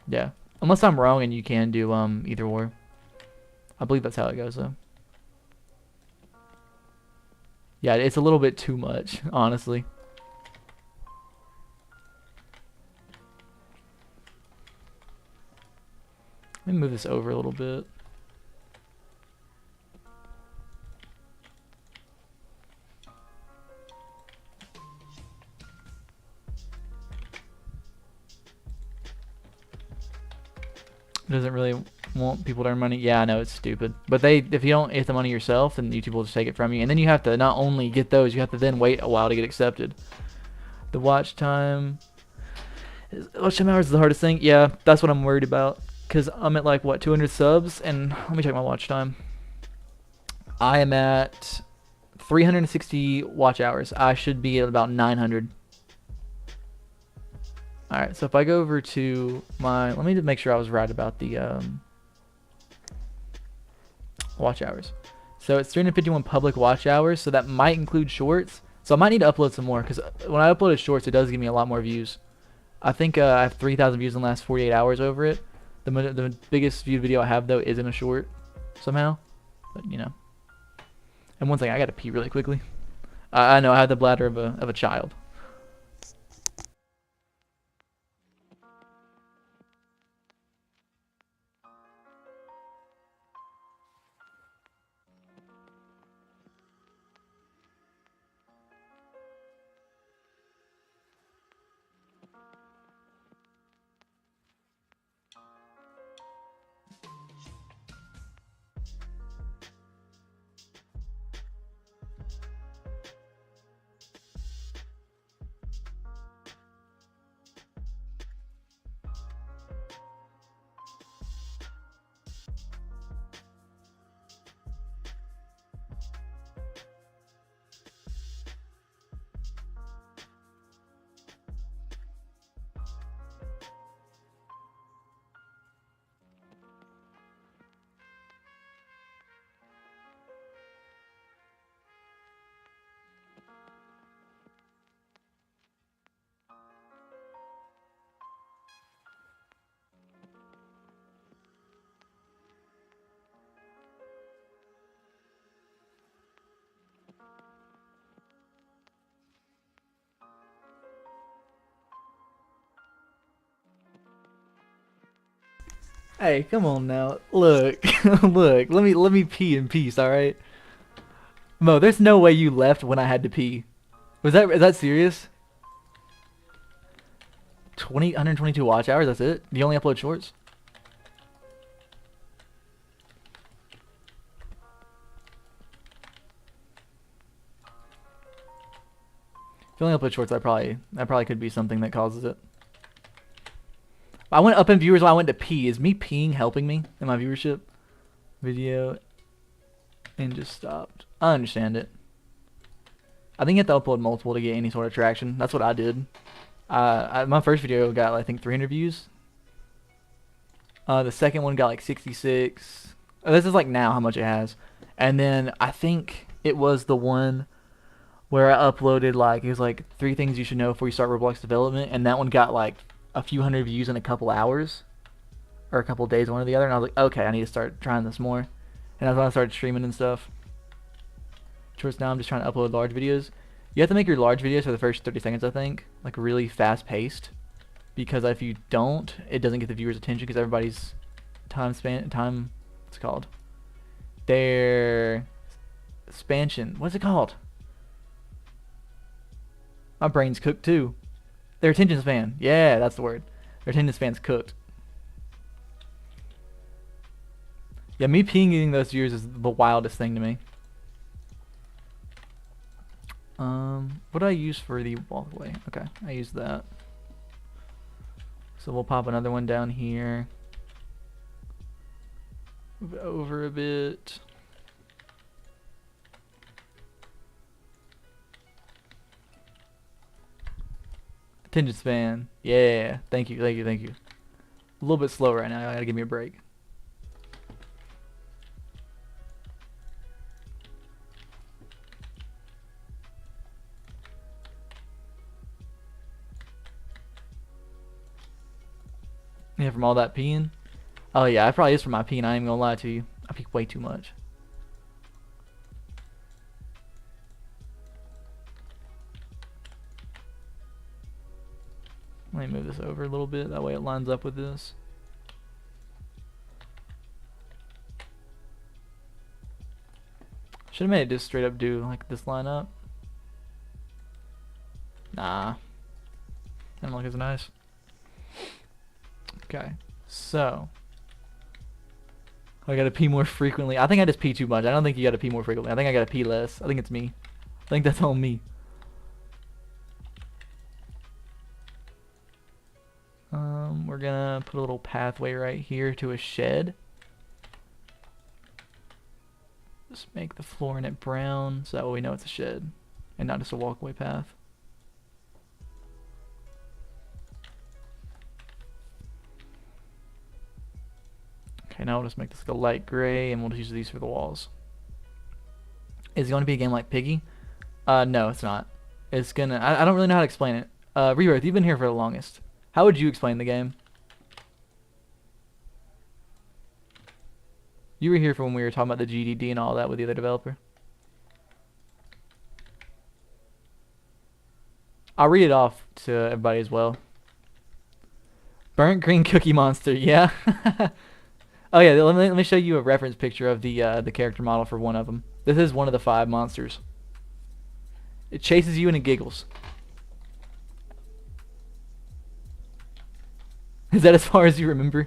Yeah, unless I'm wrong, and you can do either or. I believe that's how it goes though. Yeah, it's a little bit too much, honestly. Let me move this over a little bit. doesn't really want people to earn money. Yeah, I know it's stupid, but if you don't get the money yourself, then YouTube will just take it from you, and then you have to not only get those, you have to then wait a while to get accepted. The watch time. Watch time hours is the hardest thing. Yeah, that's what I'm worried about, because I'm at like what 200 subs, and let me check my watch time. I am at 360 watch hours. I should be at about 900. Alright, so if I go over to my... Let me just make sure I was right about the watch hours. So it's 351 public watch hours, so that might include shorts. So I might need to upload some more, because when I uploaded shorts, it does give me a lot more views. I think I have 3,000 views in the last 48 hours over it. The biggest viewed video I have, though, isn't a short somehow. But, you know. And one thing, I gotta pee really quickly. I know, I have the bladder of a child. Hey, come on now. Look, look. Let me pee in peace, all right? Mo, there's no way you left when I had to pee. Is that serious? 122 watch hours. That's it. Do you only upload shorts? If you only upload shorts, that probably could be something that causes it. I went up in viewers while I went to pee. Is me peeing helping me in my viewership? Video and just stopped. I understand it. I think you have to upload multiple to get any sort of traction. That's what I did. My first video got, I think, 300 views. The second one got like 66. This is like now how much it has. And then I think it was the one where I uploaded like, it was like 3 things you should know before you start Roblox development. And that one got like a few hundred views in a couple hours. Or a couple days, one or the other. And I was like, okay, I need to start trying this more. And that's when I started streaming and stuff. Towards now I'm just trying to upload large videos. You have to make your large videos for the first 30 seconds, I think. Like really fast paced. Because if you don't, it doesn't get the viewers' attention because everybody's what's it called? Their expansion. What's it called? My brain's cooked too. Their attention span. Yeah, that's the word. Their attention span's cooked. Yeah, me peeing getting those viewers is the wildest thing to me. What do I use for the walkway? Okay, I use that. So we'll pop another one down here. Move it over a bit. Attention span. Yeah, thank you, thank you, thank you. A little bit slow right now. I gotta give me a break. Yeah, from all that peeing. Oh yeah, it probably is from my peeing. I ain't gonna lie to you. I pee way too much. Let me move this over a little bit. That way it lines up with this. Should have made it just straight up do like this line up. Nah. Doesn't look as nice. Okay, so I gotta pee more frequently. I think I just pee too much. I don't think you gotta pee more frequently. I think I gotta pee less. I think it's me. I think that's all me. We're gonna put a little pathway right here to a shed. Just make the floor in it brown so that way we know it's a shed and not just a walkway path. Okay, now we'll just make this like a light gray and we'll just use these for the walls. Is it going to be a game like Piggy? No, it's not. It's gonna. I don't really know how to explain it. Rebirth, you've been here for the longest. How would you explain the game? You were here for when we were talking about the GDD and all that with the other developer. I'll read it off to everybody as well. Burnt green cookie monster, yeah. Oh yeah, let me show you a reference picture of the character model for one of them. This is one of the 5 monsters. It chases you and it giggles. Is that as far as you remember?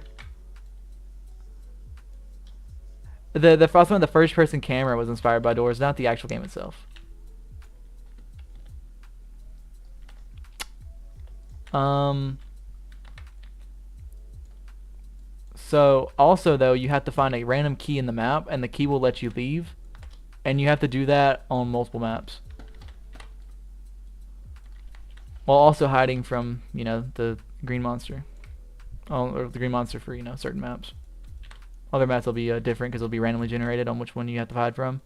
The first one, the first person camera was inspired by Doors, not the actual game itself. So also though, you have to find a random key in the map and the key will let you leave. And you have to do that on multiple maps. While also hiding from, you know, the green monster. Or the green monster for, you know, certain maps. Other maps will be different because they'll be randomly generated on which one you have to hide from.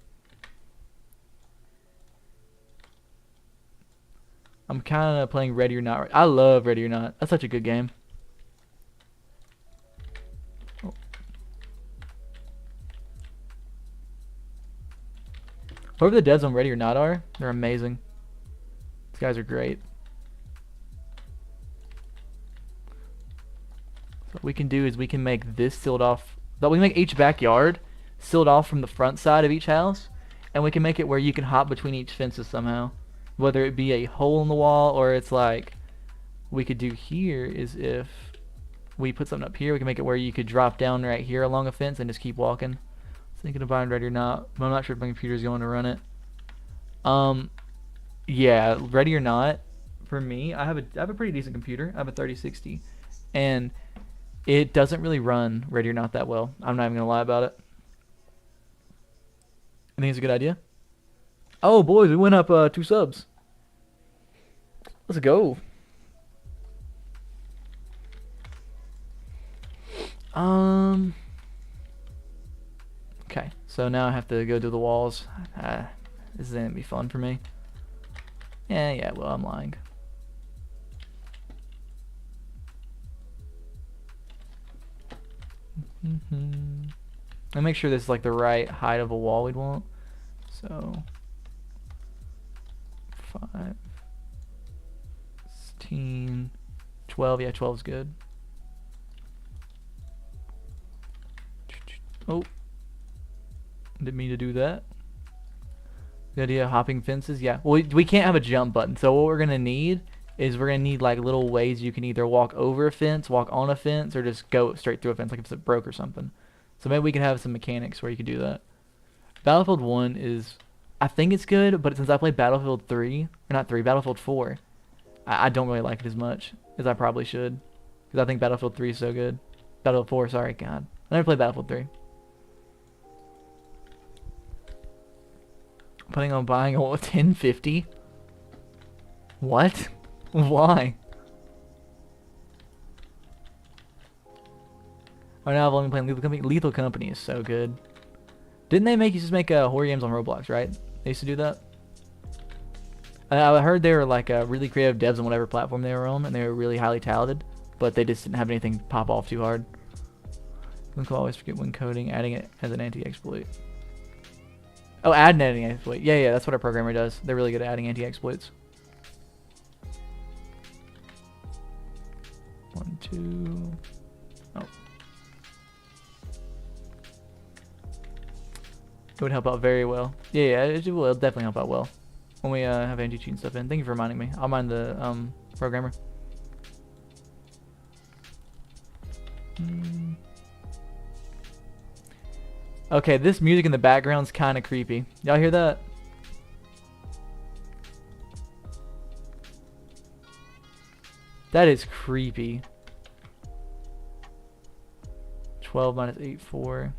I'm kind of playing Ready or Not. I love Ready or Not. That's such a good game. Oh. Whoever the devs on Ready or Not are, they're amazing. These guys are great. So what we can do is we can make this sealed off. But we can make each backyard sealed off from the front side of each house. And we can make it where you can hop between each fences somehow. Whether it be a hole in the wall or it's like we could do here is if we put something up here, we can make it where you could drop down right here along a fence and just keep walking. Thinking of buying Ready or Not, but I'm not sure if my computer is going to run it. Yeah, Ready or Not, for me, I have a pretty decent computer. I have a 3060, and it doesn't really run Ready or Not that well. I'm not even gonna lie about it. I think it's a good idea. Oh boys, we went up 2 subs. Let's go. Okay, so now I have to go do the walls. This is gonna be fun for me. Yeah, well, I'm lying. And make sure this is like the right height of a wall we'd want. So 5, 16, 12. Yeah, 12 is good. Oh, didn't mean to do that. The idea of hopping fences, yeah. Well, we can't have a jump button. So what we're gonna need is we're gonna need like little ways you can either walk over a fence, walk on a fence, or just go straight through a fence, like if it broke or something. So maybe we can have some mechanics where you could do that. Battlefield 1 is, I think it's good, but since I played Battlefield 3, or not 3, Battlefield 4, I don't really like it as much as I probably should. Because I think Battlefield 3 is so good. Battlefield 4, sorry, God. I never played Battlefield 3. Planning on buying a 1050? What? Why? Oh, now I've only been playing Lethal Company. Lethal Company is so good. Didn't they make you just make horror games on Roblox, right? They used to do that. I heard they were like really creative devs on whatever platform they were on, and they were really highly talented, but they just didn't have anything pop off too hard. You can always forget when coding, adding it as an anti-exploit. Oh, add an anti-exploit. Yeah, that's what our programmer does. They're really good at adding anti-exploits. 1, 2. Oh. It would help out very well. Yeah, it will. It'll definitely help out well when we have anti-cheat and stuff in. Thank you for reminding me. I'll mind the programmer. Okay, this music in the background's kind of creepy. Y'all hear that? That is creepy. 12 minus 8, 4.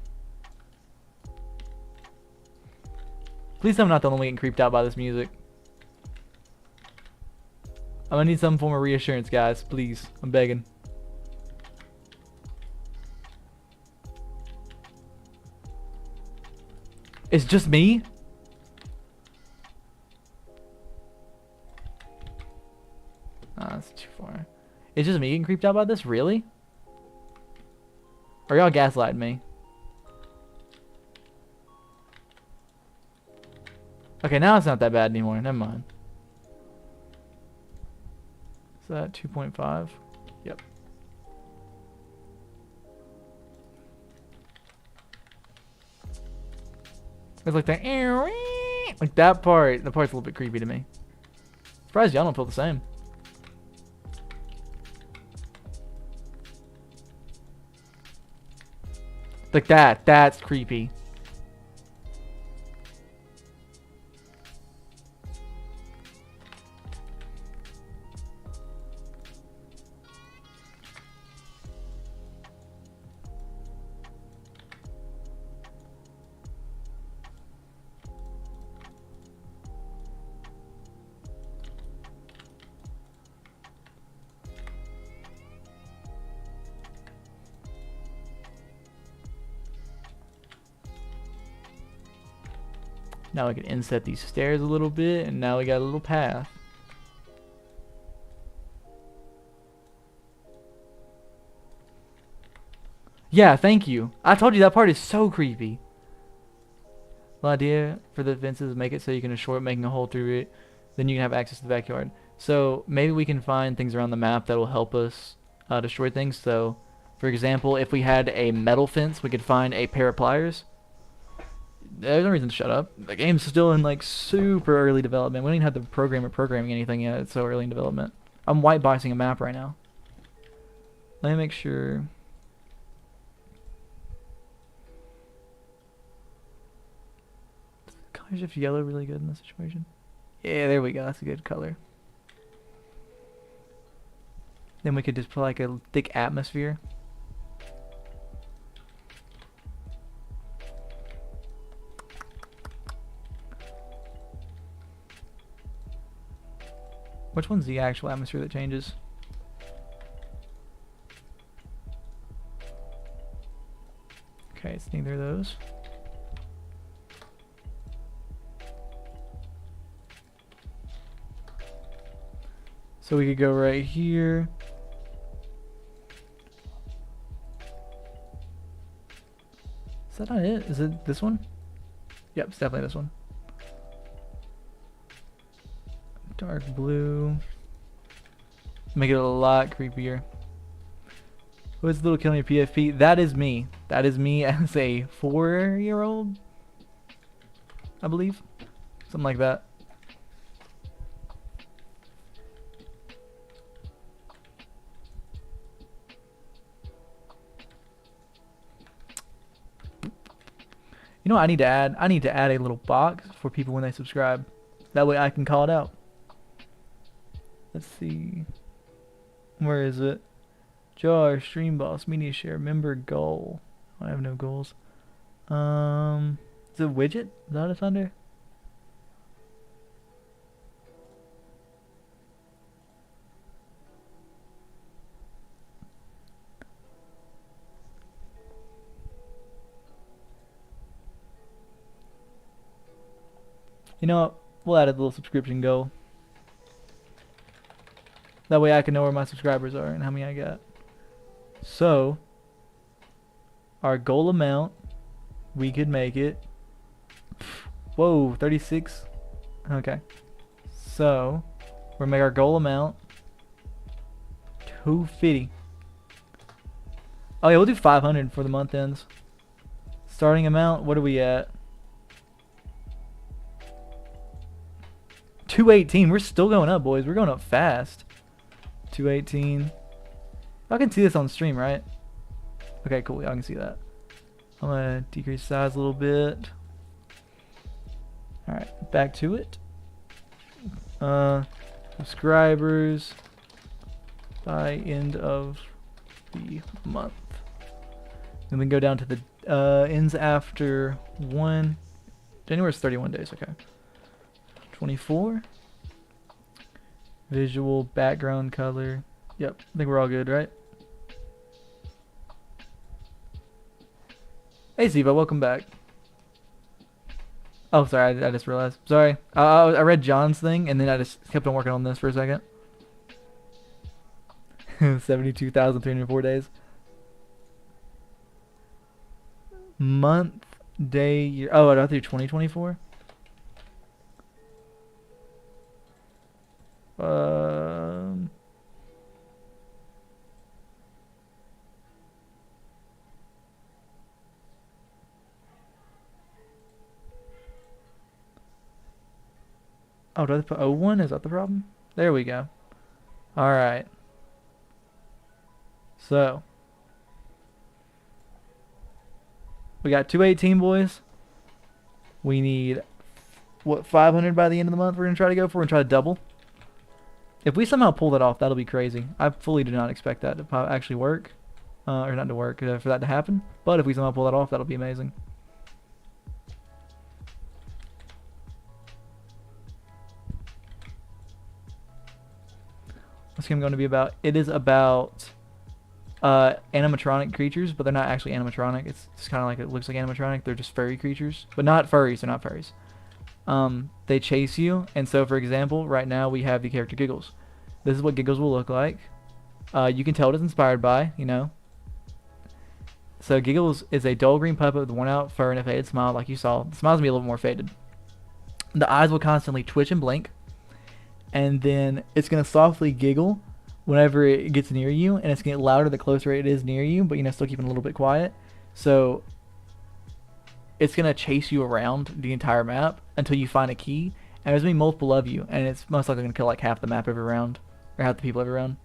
Please tell me I'm not the only one getting creeped out by this music. I'm gonna need some form of reassurance, guys. Please. I'm begging. It's just me? Ah, that's too far. It's just me getting creeped out by this? Really? Or y'all gaslighting me? Okay, now it's not that bad anymore. Never mind. Is that 2.5? Yep. It's like that. Like that part. The part's a little bit creepy to me. Surprised y'all don't feel the same. Like that. That's creepy. Now we can inset these stairs a little bit, and now we got a little path. Yeah, thank you. I told you that part is so creepy. The idea for the fences, make it so you can assure making a hole through it, then you can have access to the backyard. So maybe we can find things around the map that will help us destroy things. So, for example, if we had a metal fence, we could find a pair of pliers. There's no reason to shut up. The game's still in like super early development. We don't even have the programmer programming anything yet. It's so early in development. I'm white boxing a map right now. Let me make sure. Does the color shift yellow really good in this situation? Yeah, there we go. That's a good color. Then we could just put like a thick atmosphere. Which one's the actual atmosphere that changes? Okay, it's neither of those. So we could go right here. Is that not it? Is it this one? Yep, it's definitely this one. Dark blue. Make it a lot creepier. Who's little killing your PFP? That is me. That is me as a 4-year-old, I believe. Something like that. You know what I need to add? I need to add a little box for people when they subscribe. That way I can call it out. Let's see. Where is it? Jar, stream boss, media share, member goal. I have no goals. Is it widget? Is that what it's under? You know what? We'll add a little subscription goal. That way I can know where my subscribers are and how many I got. So, our goal amount, we could make it. Whoa, 36. Okay. So, we'll make our goal amount 250. Oh yeah, we'll do 500 for the month ends. Starting amount, what are we at? 218. We're still going up, boys. We're going up fast. 218. Y'all can see this on stream, right? Okay, cool. Y'all can see that. I'm gonna decrease size a little bit. Alright, back to it. Subscribers by end of the month. And then go down to the ends after 1. January's 31 days, okay. 24. Visual, background color. Yep, I think we're all good, right? Hey Ziva, welcome back. Oh, sorry, I just realized. Sorry. I read John's thing, and then I just kept on working on this for a second. 72,304 days. Month, day, year. Oh, I do 2024? Oh, do I have to put 01? Is that the problem? There we go. Alright. So. We got 218 boys. We need, what, 500 by the end of the month we're going to try to go for and try to double. If we somehow pull that off, that'll be crazy. I fully do not expect that to actually work. Or not to work, for that to happen. But if we somehow pull that off, that'll be amazing. What's game going to be about? It is about animatronic creatures, but they're not actually animatronic. It's just kind of like, it looks like animatronic. They're just furry creatures, but not furries. They're not furries. They chase you, and so for example, right now we have the character Giggles. This is what Giggles will look like. You can tell it is inspired by, you know. So Giggles is a dull green puppet with worn out fur and a faded smile, like you saw. The smile's gonna be a little more faded. The eyes will constantly twitch and blink, and then it's gonna softly giggle whenever it gets near you, and it's gonna get louder the closer it is near you, but you know, still keeping a little bit quiet. So it's gonna chase you around the entire map until you find a key, and there's gonna be multiple of you, and it's most likely gonna kill like half the map every round, or half the people every round.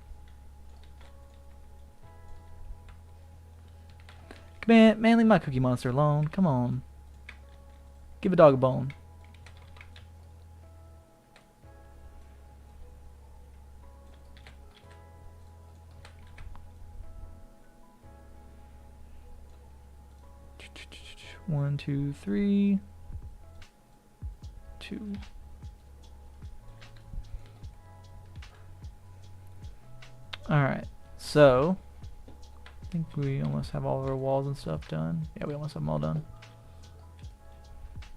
Man, leave my Cookie Monster alone. Come on. Give a dog a bone. One, two, three. 2. Alright, so I think we almost have all of our walls and stuff done. Yeah, we almost have them all done.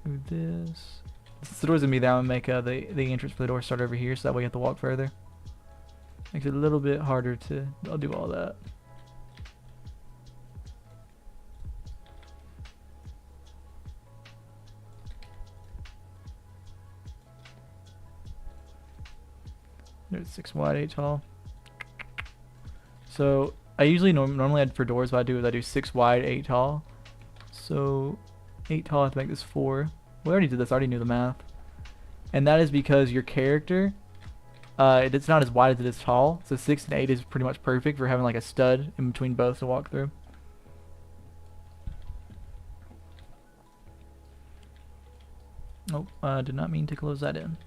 Do this. Since the door's gonna be there, I'm gonna make the entrance for the door start over here, so that way you have to walk further. Makes it a little bit harder to. I'll do all that. There's 6 wide, 8 tall. So I usually normally for doors what I do is I do 6 wide, 8 tall. So 8 tall, I have to make this 4. We already did this. I already knew the math. And that is because your character, it's not as wide as it is tall. So 6 and 8 is pretty much perfect for having like a stud in between both to walk through. Nope, I did not mean to close that in.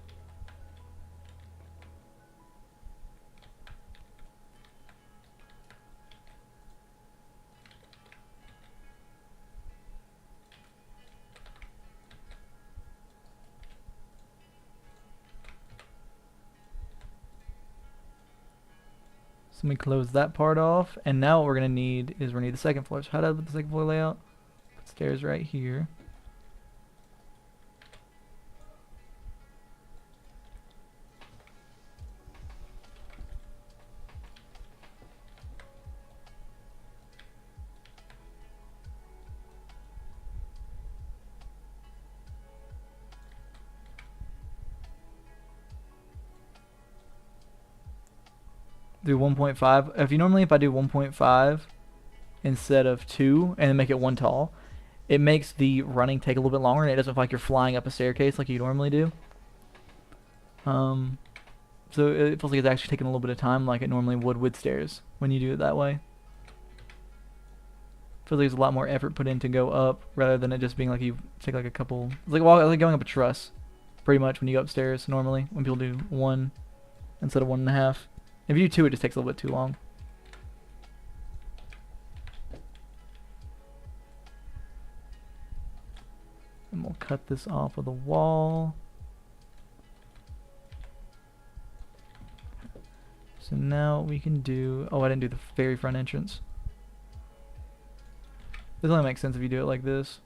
Let me close that part off, and now what we're gonna need is the second floor. So how do I put the second floor layout? Put stairs right here. Do 1.5. If I do 1.5 instead of 2 and then make it 1 tall, it makes the running take a little bit longer and it doesn't feel like you're flying up a staircase like you normally do. So it feels like it's actually taking a little bit of time like it normally would with stairs when you do it that way. Feels like there's a lot more effort put in to go up rather than it just being like you take like a couple. It's like like going up a truss, pretty much when you go upstairs normally. When people do 1 instead of 1.5. If you do 2, it just takes a little bit too long. And we'll cut this off of the wall. So now we can do. Oh, I didn't do the very front entrance. This only makes sense if you do it like this.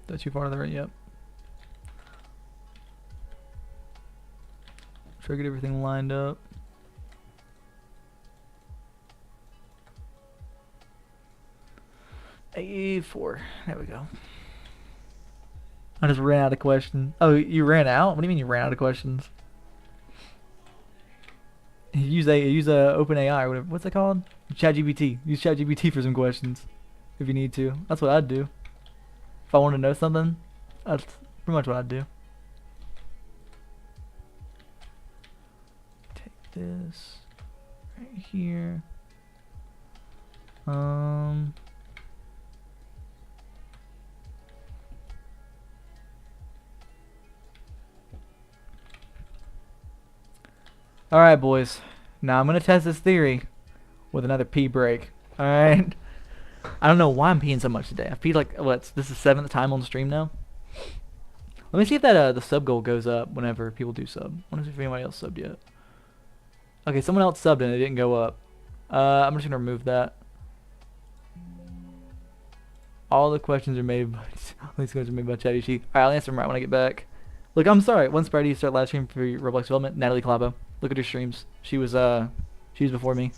Is that too far to the right? Yep. Try to get everything lined up. A4. There we go. I just ran out of questions. Oh, you ran out? What do you mean you ran out of questions? Use a OpenAI or whatever. What's it called? ChatGPT. Use ChatGPT for some questions if you need to. That's what I'd do. If I want to know something, that's pretty much what I'd do. Take this right here. Alright, boys. Now I'm going to test this theory with another pee break. Alright? I don't know why I'm peeing so much today. I've peed like, this is 7th time on the stream now. Let me see if that the sub goal goes up whenever people do sub. I want to see if anybody else subbed yet. Okay, someone else subbed and it didn't go up. I'm just going to remove that. All the questions are made by ChatGPT. Alright, I'll answer them right when I get back. Look, I'm sorry. Once Friday you start live streaming for Roblox development, Natalie Clavo. Look at her streams. She was before me.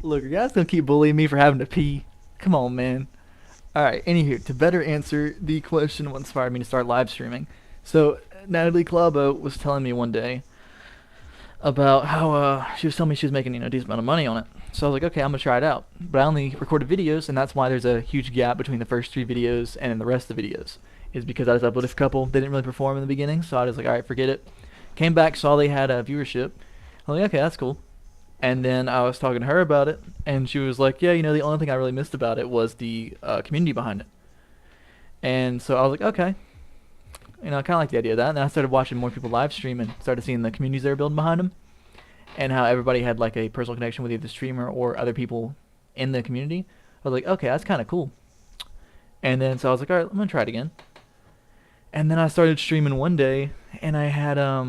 Look, you guys gonna keep bullying me for having to pee. Come on, man. Alright, anywho, to better answer the question what inspired me to start live streaming. So, Natalie Clavo was telling me one day about how she was telling me she was making a decent amount of money on it. So I was like, okay, I'm gonna try it out. But I only recorded videos, and that's why there's a huge gap between the first 3 videos and the rest of the videos. Is because I just uploaded a couple. They didn't really perform in the beginning, so I was like, alright, forget it. Came back, saw they had a viewership. I was like, okay, that's cool. And then I was talking to her about it, and she was like, yeah, the only thing I really missed about it was the community behind it. And so I was like, okay. I kind of like the idea of that. And then I started watching more people live stream and started seeing the communities they were building behind them, and how everybody had like a personal connection with either the streamer or other people in the community. I was like, okay, that's kind of cool. And then so I was like, all right, I'm gonna try it again. And then I started streaming one day, and I had I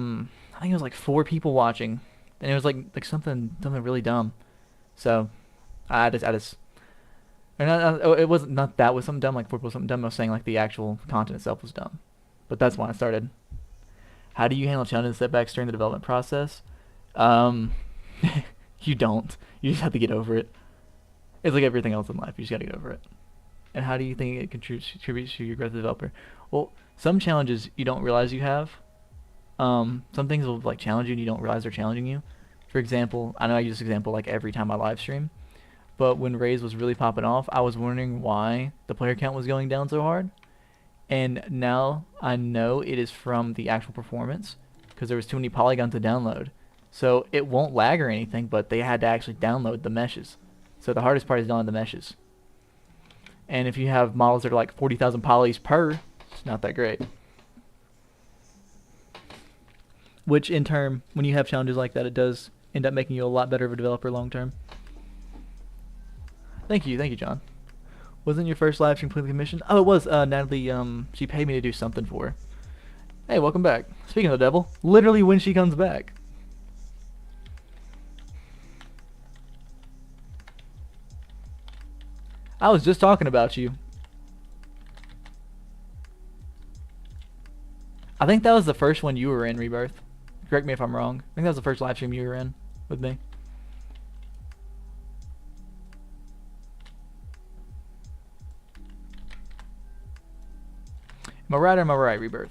think it was like 4 people watching, and it was like something really dumb. So I just it wasn't not that was something dumb, like 4 people something dumb. I was saying like the actual content itself was dumb. But that's when I started. How do you handle challenges and setbacks during the development process? You don't. You just have to get over it. It's like everything else in life. You just got to get over it. And how do you think it contributes to your growth as a developer? Well, some challenges you don't realize you have some things will like challenge you and you don't realize they're challenging you. For example, I know I use this example like every time I live stream, but when Raze was really popping off, I was wondering why the player count was going down so hard. And now I know it is from the actual performance because there was too many polygons to download. So it won't lag or anything, but they had to actually download the meshes. So the hardest part is downloading the meshes. And if you have models that are like 40,000 polys per, it's not that great. Which in turn, when you have challenges like that, it does end up making you a lot better of a developer long term. Thank you, John. Wasn't your first live stream completely commissioned? Oh, it was. Natalie, she paid me to do something for her. Hey, welcome back. Speaking of the devil, literally when she comes back. I was just talking about you. I think that was the first one you were in, Rebirth. Correct me if I'm wrong. I think that was the first live stream you were in with me. Am I right or am I right, Rebirth?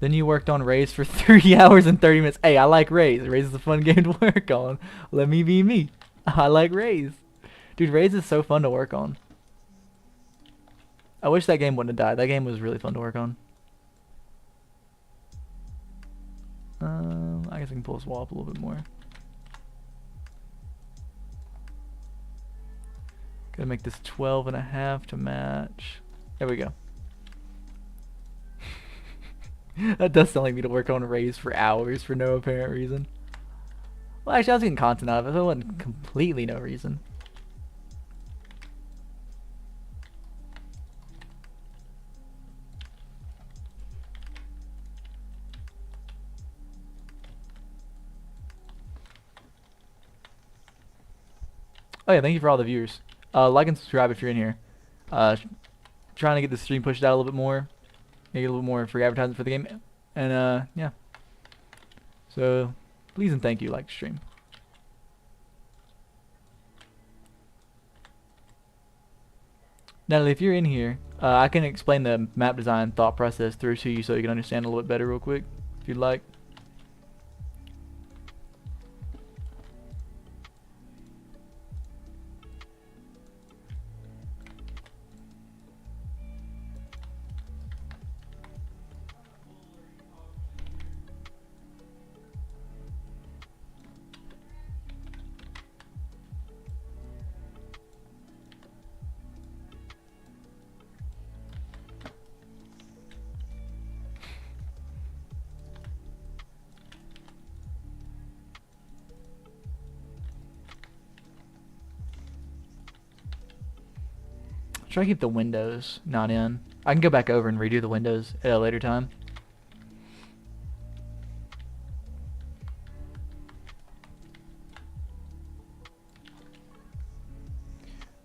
Then you worked on Raze for 30 hours and 30 minutes. Hey, I like Raze. Raze is a fun game to work on. Let me be me. I like Raze. Dude, Raze is so fun to work on. I wish that game wouldn't have died. That game was really fun to work on. I guess I can pull this wall up a little bit more. Gotta make this 12.5 to match. There we go. That does sound like me to work on Raze for hours for no apparent reason. Well, actually, I was getting content out of it, so it wasn't completely no reason. Oh yeah, thank you for all the viewers. Like and subscribe if you're in here. Trying to get the stream pushed out a little bit more. Get a little bit more free advertising for the game. And yeah. So please and thank you, like the stream. Natalie, if you're in here, I can explain the map design thought process through to you so you can understand a little bit better real quick, if you'd like. Try to keep the windows not in. I can go back over and redo the windows at a later time.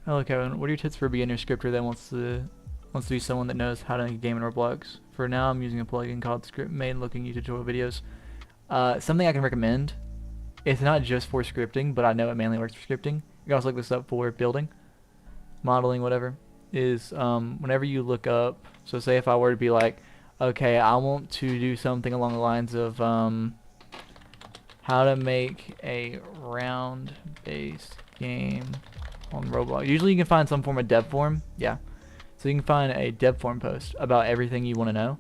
Hello Kevin, what are your tips for a beginner scripter that wants to be someone that knows how to game in Roblox? For now, I'm using a plugin called ScriptMate, looking at tutorial videos. Something I can recommend. It's not just for scripting, but I know it mainly works for scripting. You can also look this up for building, modeling, whatever. Is whenever you look up, so say if I were to be like, okay, I want to do something along the lines of how to make a round-based game on Roblox. Usually you can find some form of dev form, yeah. So you can find a dev form post about everything you want to know.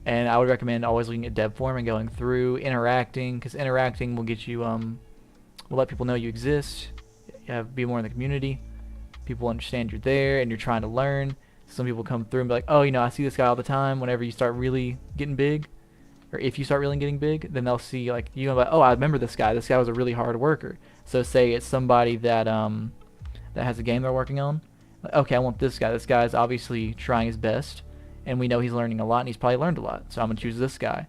And I would recommend always looking at dev form and going through, interacting, because interacting will get you, will let people know you exist, be more in the community. People understand you're there and you're trying to learn. Some people come through and be like, oh, you know, I see this guy all the time. Whenever you start really getting big, or if you start really getting big, then they'll see like you know, like, oh, I remember this guy. This guy was a really hard worker. So say it's somebody that that has a game they're working on. Like, okay, I want this guy. This guy's obviously trying his best, and we know he's learning a lot, and he's probably learned a lot. So I'm gonna choose this guy.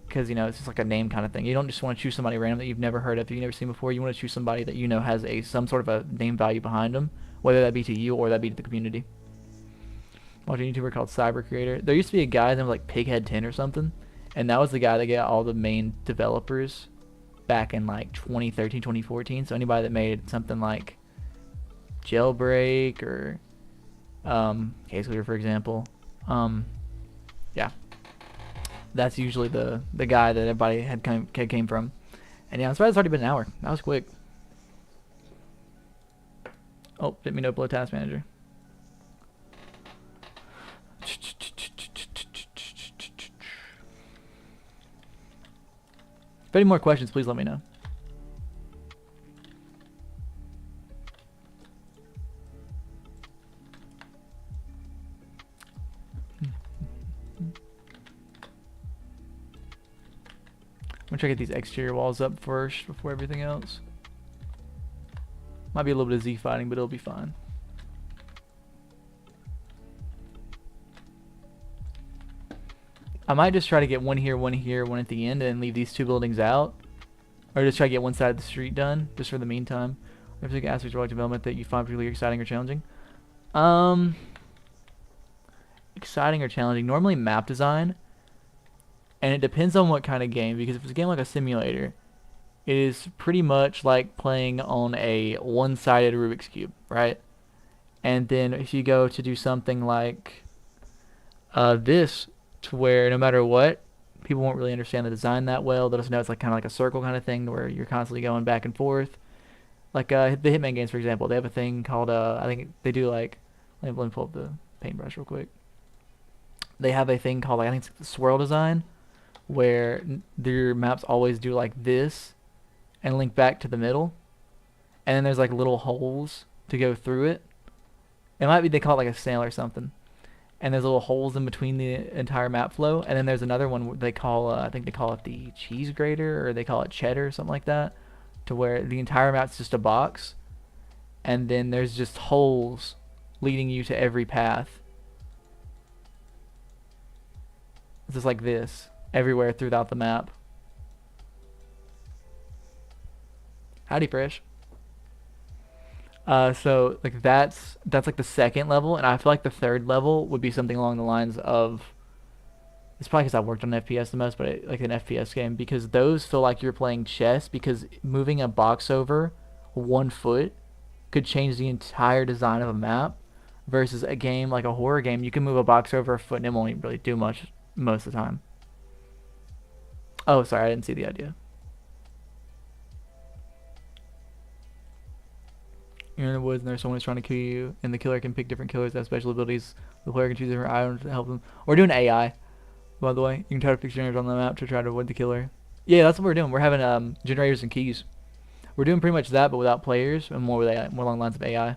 Because, you know, it's just like a name kind of thing. You don't just want to choose somebody random that you've never heard of, that you've never seen before. You want to choose somebody that you know has some sort of a name value behind them, whether that be to you or that be to the community. Watching a YouTuber called Cyber Creator. There used to be a guy named like Pighead10 or something, and that was the guy that got all the main developers back in like 2013, 2014. So anybody that made something like Jailbreak or Case Clear, for example. Yeah. That's usually the guy that everybody came from. And yeah, I'm surprised it's already been an hour. That was quick. Oh, didn't mean to upload Task Manager. If any more questions, please let me know. I'm gonna try to get these exterior walls up first before everything else. Might be a little bit of Z fighting, but it'll be fine. I might just try to get one here, one at the end, and leave these two buildings out. Or just try to get one side of the street done, just for the meantime. If there's aspects of product development that you find particularly exciting or challenging. Exciting or challenging. Normally map design. And it depends on what kind of game, because if it's a game like a simulator, it is pretty much like playing on a one-sided Rubik's Cube, right? And then if you go to do something like this, to where no matter what, people won't really understand the design that well. They'll just know it's like kind of like a circle kind of thing where you're constantly going back and forth. Like the Hitman games, for example, they have a thing called I think they do like, let me pull up the paintbrush real quick. They have a thing called, like, I think it's the swirl design, where their maps always do like this and link back to the middle, and then there's like little holes to go through it. It might be they call it like a snail or something, and there's little holes in between the entire map flow. And then there's another one they call I think they call it the cheese grater, or they call it cheddar or something like that, to where the entire map's just a box, and then there's just holes leading you to every path. It's just like this everywhere throughout the map. Howdy, Fresh. So like that's like the second level, and I feel like the third level would be something along the lines of, it's probably because I worked on FPS the most, but like an FPS game, because those feel like you're playing chess, because moving a box over 1 foot could change the entire design of a map, versus a game like a horror game, you can move a box over 1 foot and it won't really do much most of the time. Oh, sorry, I didn't see the idea. You're in the woods and there's someone who's trying to kill you, and the killer can pick different killers that have special abilities. The player can choose different items to help them. We're doing AI, by the way. You can try to pick generators on the map to try to avoid the killer. Yeah, that's what we're doing. We're having generators and keys. We're doing pretty much that, but without players, and more with AI, more along the lines of AI.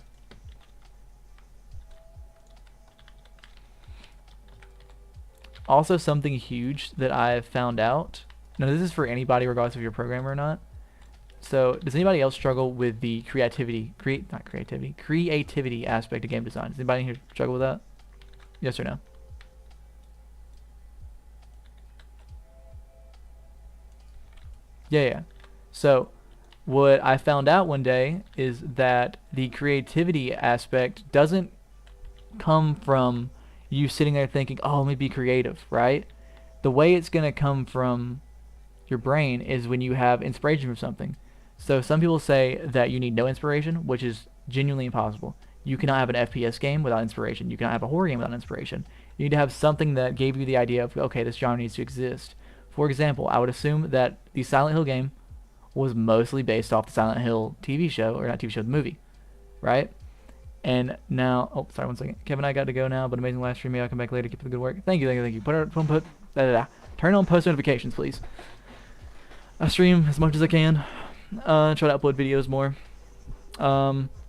Also, something huge that I've found out. Now, this is for anybody, regardless if you're a programmer or not. So, does anybody else struggle with the creativity aspect of game design? Does anybody here struggle with that? Yes or no? Yeah. So, what I found out one day is that the creativity aspect doesn't come from you sitting there thinking, oh, let me be creative, right? The way it's going to come from your brain is when you have inspiration from something. So some people say that you need no inspiration, which is genuinely impossible. You cannot have an FPS game without inspiration. You cannot have a horror game without inspiration. You need to have something that gave you the idea of, okay, this genre needs to exist. For example, I would assume that the Silent Hill game was mostly based off the Silent Hill TV show, or not TV show, the movie, right? And now, oh, sorry, 1 second. Kevin, I got to go now, but amazing live stream. Maybe I'll come back later. Keep up the good work. Thank you. Turn on post notifications, please. I stream as much as I can. Try to upload videos more.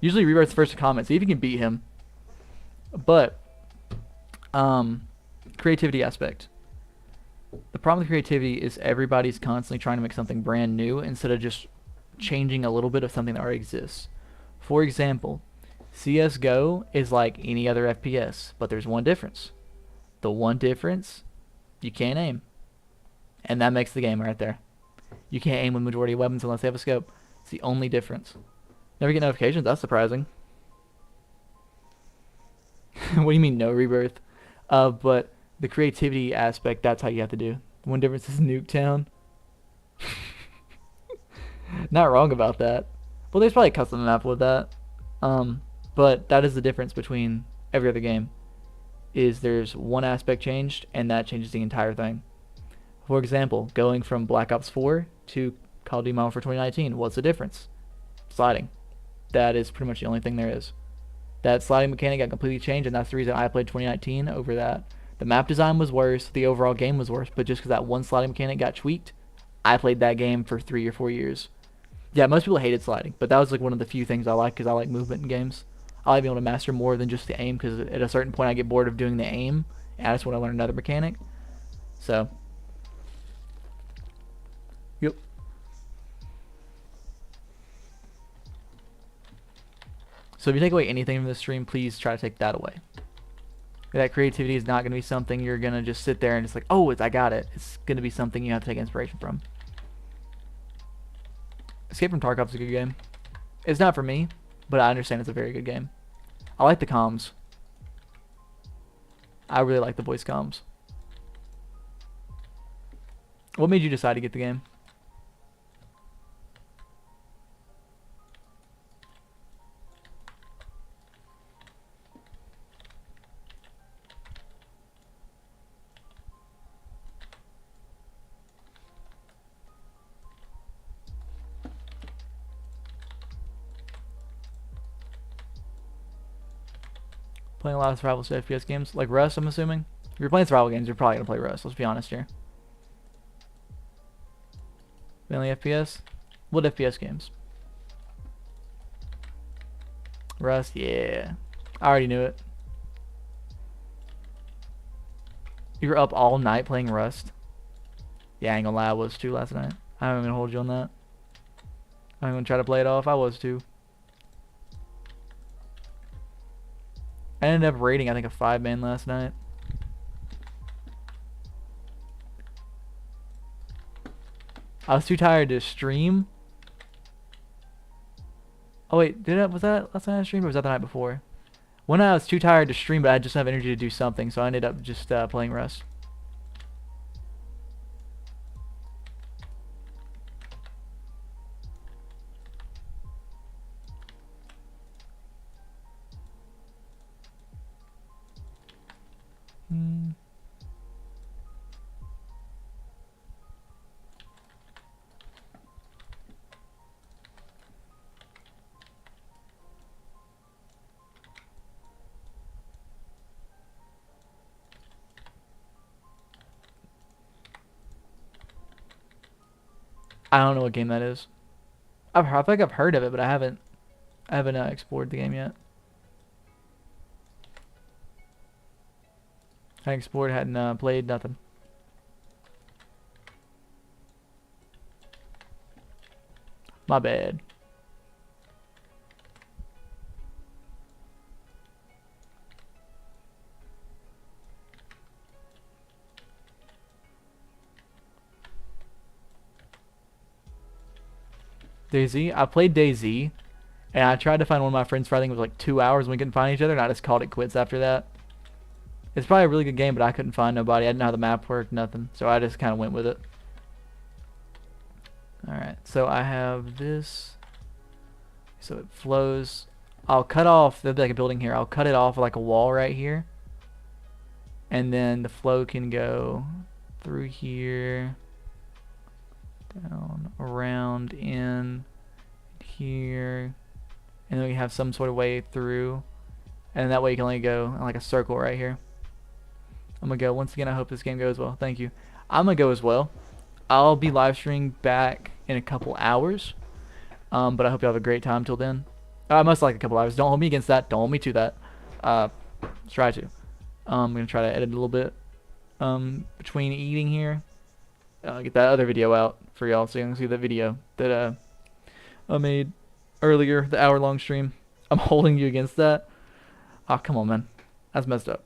Usually Rebirth's first to comment. See if you can beat him. But creativity aspect. The problem with creativity is everybody's constantly trying to make something brand new instead of just changing a little bit of something that already exists. For example, CSGO is like any other FPS, but there's one difference. The one difference, you can't aim. And that makes the game right there. You can't aim with majority of weapons unless they have a scope. It's the only difference. Never get notifications? That's surprising. What do you mean, no Rebirth? But the creativity aspect, that's how you have to do. The one difference is Nuketown. Not wrong about that. Well, there's probably a custom map with that. But that is the difference between every other game. Is there's one aspect changed, and that changes the entire thing. For example, going from Black Ops 4 to Call of Duty Modern Warfare 2019, what's the difference? Sliding. That is pretty much the only thing there is. That sliding mechanic got completely changed, and that's the reason I played 2019 over that. The map design was worse, the overall game was worse, but just because that one sliding mechanic got tweaked, I played that game for 3 or 4 years. Yeah, most people hated sliding, but that was like one of the few things I like because I like movement in games. I like being able to master more than just the aim because at a certain point I get bored of doing the aim, and I just want to learn another mechanic. So, yep. So if you take away anything from this stream, please try to take that away. That creativity is not going to be something you're going to just sit there and just like, oh, I got it. It's going to be something you have to take inspiration from. Escape from Tarkov is a good game. It's not for me, but I understand it's a very good game. I like the comms. I really like the voice comms. What made you decide to get the game? Playing a lot of survival FPS games, like Rust, I'm assuming. If you're playing survival games, you're probably going to play Rust, let's be honest here. Mainly FPS? What FPS games? Rust, yeah. I already knew it. You were up all night playing Rust? Yeah, I ain't gonna lie, I was too last night. I'm gonna hold you on that. I'm gonna try to play it off, I was too. I ended up raiding, I think, a 5-man last night. I was too tired to stream. Oh wait, was that last night I streamed or was that the night before? One night I was too tired to stream, but I just didn't have energy to do something, so I ended up just playing Rust. I don't know what game that is. I feel like I've heard of it, but I haven't explored the game yet. I explored, hadn't played nothing. My bad. DayZ? I played DayZ, and I tried to find one of my friends for I think it was like 2 hours and we couldn't find each other, and I just called it quits after that. It's probably a really good game, but I couldn't find nobody. I didn't know how the map worked, nothing. So I just kind of went with it. Alright, so I have this. So it flows. I'll cut off, there'll be like a building here. I'll cut it off like a wall right here. And then the flow can go through here. Down, around, in, here. And then we have some sort of way through. And that way you can only go in like a circle right here. I'm gonna go. Once again, I hope this game goes well. Thank you. I'm gonna go as well. I'll be live streaming back in a couple hours. But I hope you have a great time till then. Most like a couple hours. Don't hold me against that. Don't hold me to that. Try to. I'm gonna try to edit a little bit between eating here. Get that other video out for y'all so you can see the video that I made earlier, the hour-long stream. I'm holding you against that. Oh, come on, man. That's messed up.